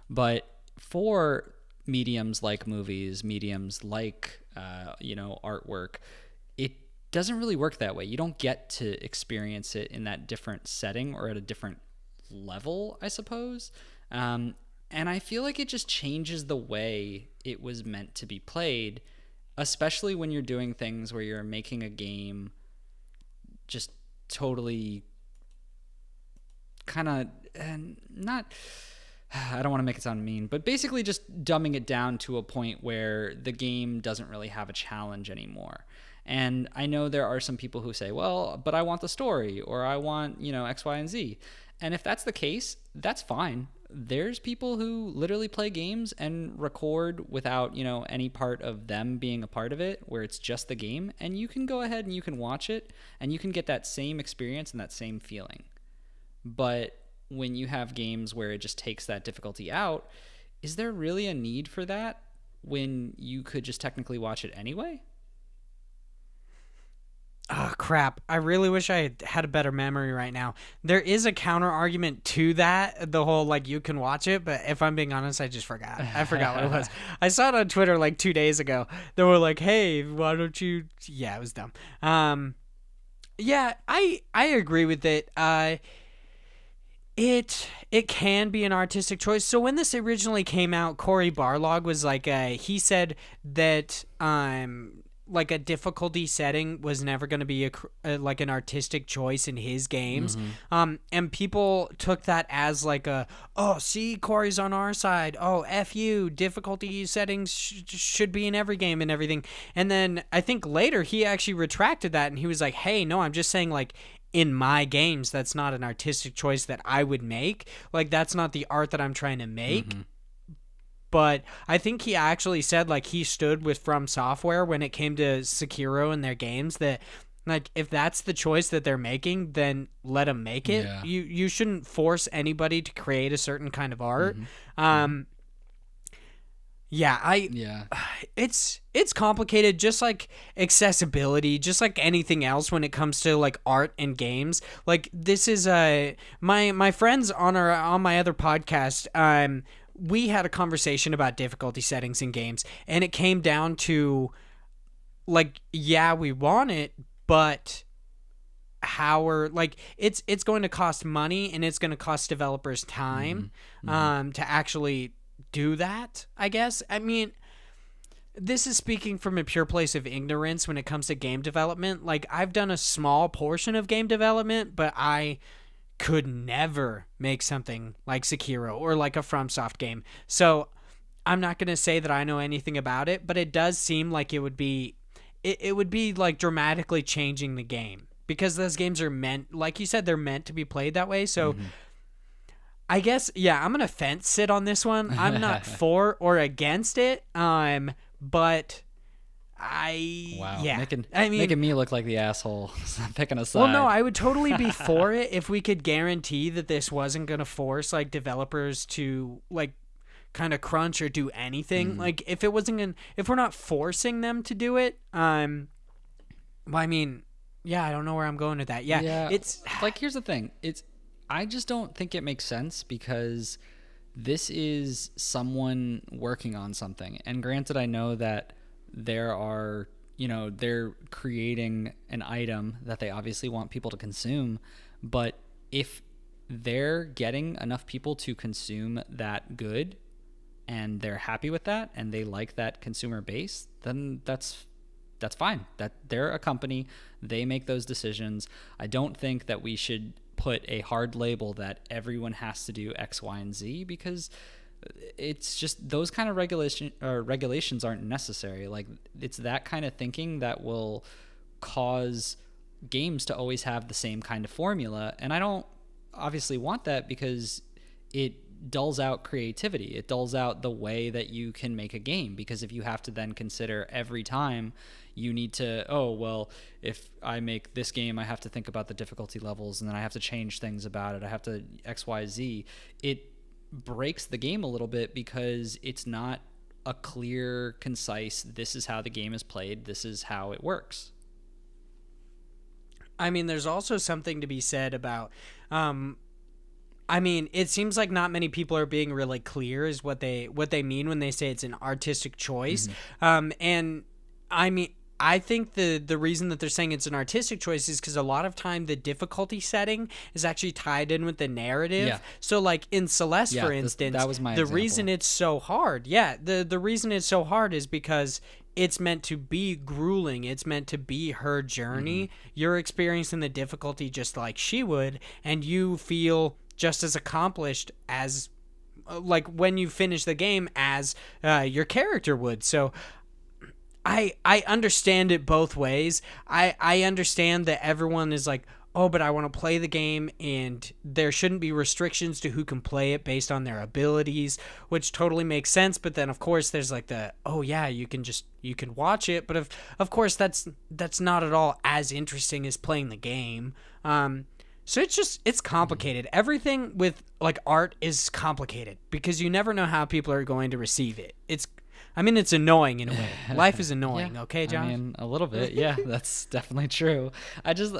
But for mediums like movies, mediums like, artwork, it doesn't really work that way. You don't get to experience it in that different setting or at a different level, I suppose. And I feel like it just changes the way it was meant to be played, especially when you're doing things where you're making a game just totally kind of not, I don't want to make it sound mean, but basically just dumbing it down to a point where the game doesn't really have a challenge anymore. And I know there are some people who say, well, but I want the story, or I want, X, Y, and Z. And if that's the case, that's fine. There's people who literally play games and record without, any part of them being a part of it, where it's just the game, and you can go ahead and you can watch it and you can get that same experience and that same feeling. But when you have games where it just takes that difficulty out, is there really a need for that when you could just technically watch it anyway? Oh, crap. I really wish I had a better memory right now. There is a counter argument to that, the whole, like, you can watch it, but if I'm being honest, I just forgot. I forgot what it was. I saw it on Twitter, like, 2 days ago. They were like, hey, why don't you... Yeah, it was dumb. Yeah, I agree with it. It can be an artistic choice. So when this originally came out, Cory Barlog was like, he said that... like a difficulty setting was never going to be like an artistic choice in his games. Mm-hmm. And people took that as like oh, see, Cory's on our side. Oh, F you, difficulty settings should be in every game and everything. And then I think later he actually retracted that and he was like, hey, no, I'm just saying like in my games, that's not an artistic choice that I would make. Like that's not the art that I'm trying to make. Mm-hmm. But I think he actually said like he stood with From Software when it came to Sekiro and their games, that like if that's the choice that they're making, then let them make it. Yeah. You shouldn't force anybody to create a certain kind of art. Mm-hmm. It's complicated, just like accessibility, just like anything else when it comes to like art and games. Like this is my friends on my other podcast. We had a conversation about difficulty settings in games, and it came down to, like, yeah, we want it, but how are, like, it's going to cost money, and it's going to cost developers time to actually do that, I guess. I mean, this is speaking from a pure place of ignorance when it comes to game development. Like, I've done a small portion of game development, but I could never make something like Sekiro or like a FromSoft game. So I'm not going to say that I know anything about it, but it does seem like it would be like dramatically changing the game, because those games are meant, like you said, they're meant to be played that way. So I guess, yeah, I'm going to fence sit on this one. I'm not for or against it. But making me look like the asshole picking a side. Well, no, I would totally be for it if we could guarantee that this wasn't going to force like developers to like kind of crunch or do anything. Like if it wasn't if we're not forcing them to do it, well, I mean, yeah, I don't know where I'm going with that. Yeah. It's like, here's the thing. I just don't think it makes sense, because this is someone working on something. And granted, I know that there are, they're creating an item that they obviously want people to consume, but if they're getting enough people to consume that good and they're happy with that and they like that consumer base, then that's fine. That they're a company, they make those decisions. I don't think that we should put a hard label that everyone has to do X, Y, and Z, because it's just those kind of regulations aren't necessary. Like, it's that kind of thinking that will cause games to always have the same kind of formula, and I don't obviously want that, because it dulls out creativity. It dulls out the way that you can make a game, because if you have to then consider every time you need to, oh, well, if I make this game, I have to think about the difficulty levels, and then I have to change things about it, I have to X, Y, Z, it breaks the game a little bit, because it's not a clear, concise, this is how the game is played, this is how it works. I mean, there's also something to be said about, I mean, it seems like not many people are being really clear is what they mean when they say it's an artistic choice. And I mean, I think the reason that they're saying it's an artistic choice is because a lot of time the difficulty setting is actually tied in with the narrative. Yeah. So like in Celeste, for instance, that was my the example. reason it's so hard. Yeah, the reason it's so hard is because it's meant to be grueling. It's meant to be her journey. You're experiencing the difficulty just like she would, and you feel just as accomplished as like when you finish the game as your character would. So I understand it both ways. I understand that everyone is like, oh, but I want to play the game and there shouldn't be restrictions to who can play it based on their abilities, which totally makes sense. But then of course there's like the, oh yeah, you can watch it, but of course that's not at all as interesting as playing the game. So it's complicated. Everything with like art is complicated because you never know how people are going to receive it. It's annoying in a way. Life is annoying, yeah. Okay, John? I mean, a little bit, yeah, that's definitely true. I just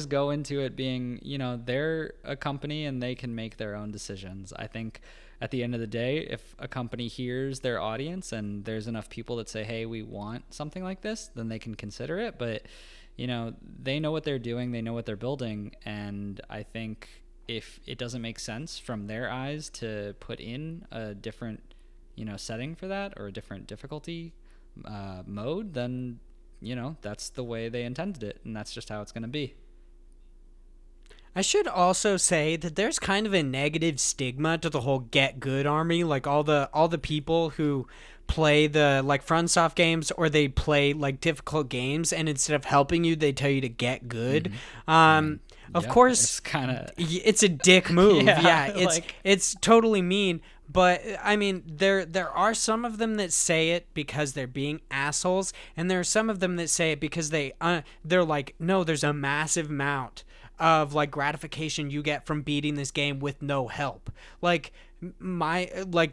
go into it being, they're a company and they can make their own decisions. I think at the end of the day, if a company hears their audience and there's enough people that say, hey, we want something like this, then they can consider it. But, they know what they're doing, they know what they're building, and I think if it doesn't make sense from their eyes to put in a different setting for that or a different difficulty mode, then that's the way they intended it, and that's just how it's going to be. I should also say that there's kind of a negative stigma to the whole get good army, like all the people who play the like FromSoft games, or they play like difficult games, and instead of helping you they tell you to get good. Of course it's a dick move. Yeah, it's totally mean. But I mean, there are some of them that say it because they're being assholes, and there are some of them that say it because they're like, no, there's a massive amount of like gratification you get from beating this game with no help. Like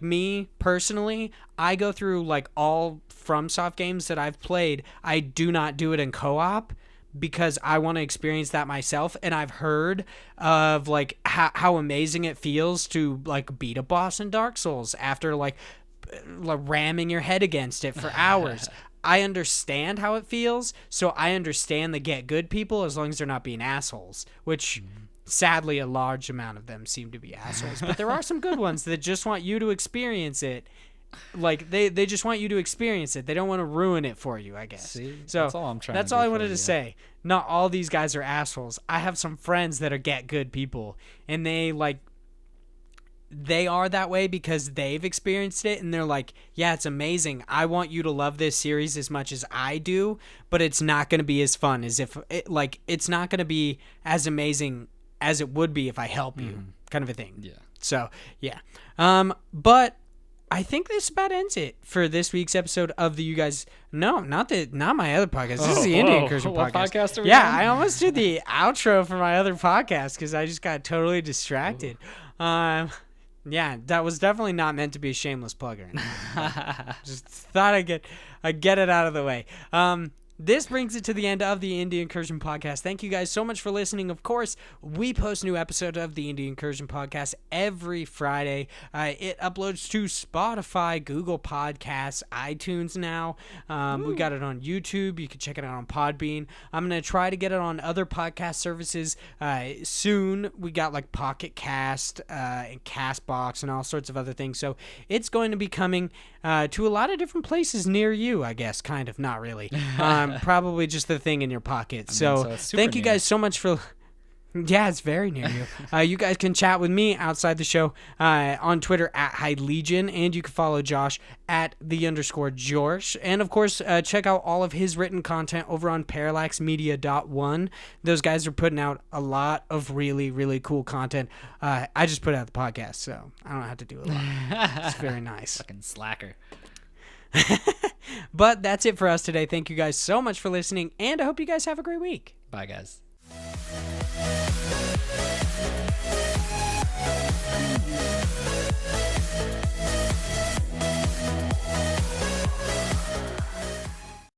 me personally, I go through like all FromSoft games that I've played. I do not do it in co-op, because I want to experience that myself, and I've heard of like how amazing it feels to like beat a boss in Dark Souls after like ramming your head against it for hours. I understand how it feels, so I understand the get good people as long as they're not being assholes, which sadly a large amount of them seem to be assholes. But there are some good ones that just want you to experience it. Like they just want you to experience it. They don't want to ruin it for you, I guess. See, so that's all I'm trying. That's all I wanted to say. Not all these guys are assholes. I have some friends that are get good people, and they are that way because they've experienced it, and they're like, yeah, it's amazing. I want you to love this series as much as I do, but it's not going to be as fun as if it's not going to be as amazing as it would be if I help you, kind of a thing. Yeah. So yeah. But I think this about ends it for this week's episode of the You Guys. No, not my other podcast. This is the Incursion Podcast. What podcast are we on? I almost did the outro for my other podcast because I just got totally distracted. Yeah, that was definitely not meant to be a shameless plug or anything. Just thought I'd get it out of the way. this brings it to the end of the Indie Incursion Podcast. Thank you guys so much for listening. Of course, we post new episodes of the Indie Incursion Podcast every Friday. It uploads to Spotify, Google Podcasts, iTunes now. We got it on YouTube. You can check it out on Podbean. I'm going to try to get it on other podcast services soon. We got like Pocket Cast and Castbox and all sorts of other things. So it's going to be coming to a lot of different places near you, I guess. Kind of, not really. Probably just the thing in your pocket. So thank you guys so much for... Yeah, it's very near you. You guys can chat with me outside the show on Twitter at Hyde Legion, and you can follow Josh at _George. And of course, check out all of his written content over on parallaxmedia.one. Those guys are putting out a lot of really, really cool content. I just put out the podcast, so I don't have to do a lot. It's very nice. Fucking slacker. But that's it for us today. Thank you guys so much for listening, and I hope you guys have a great week. Bye, guys.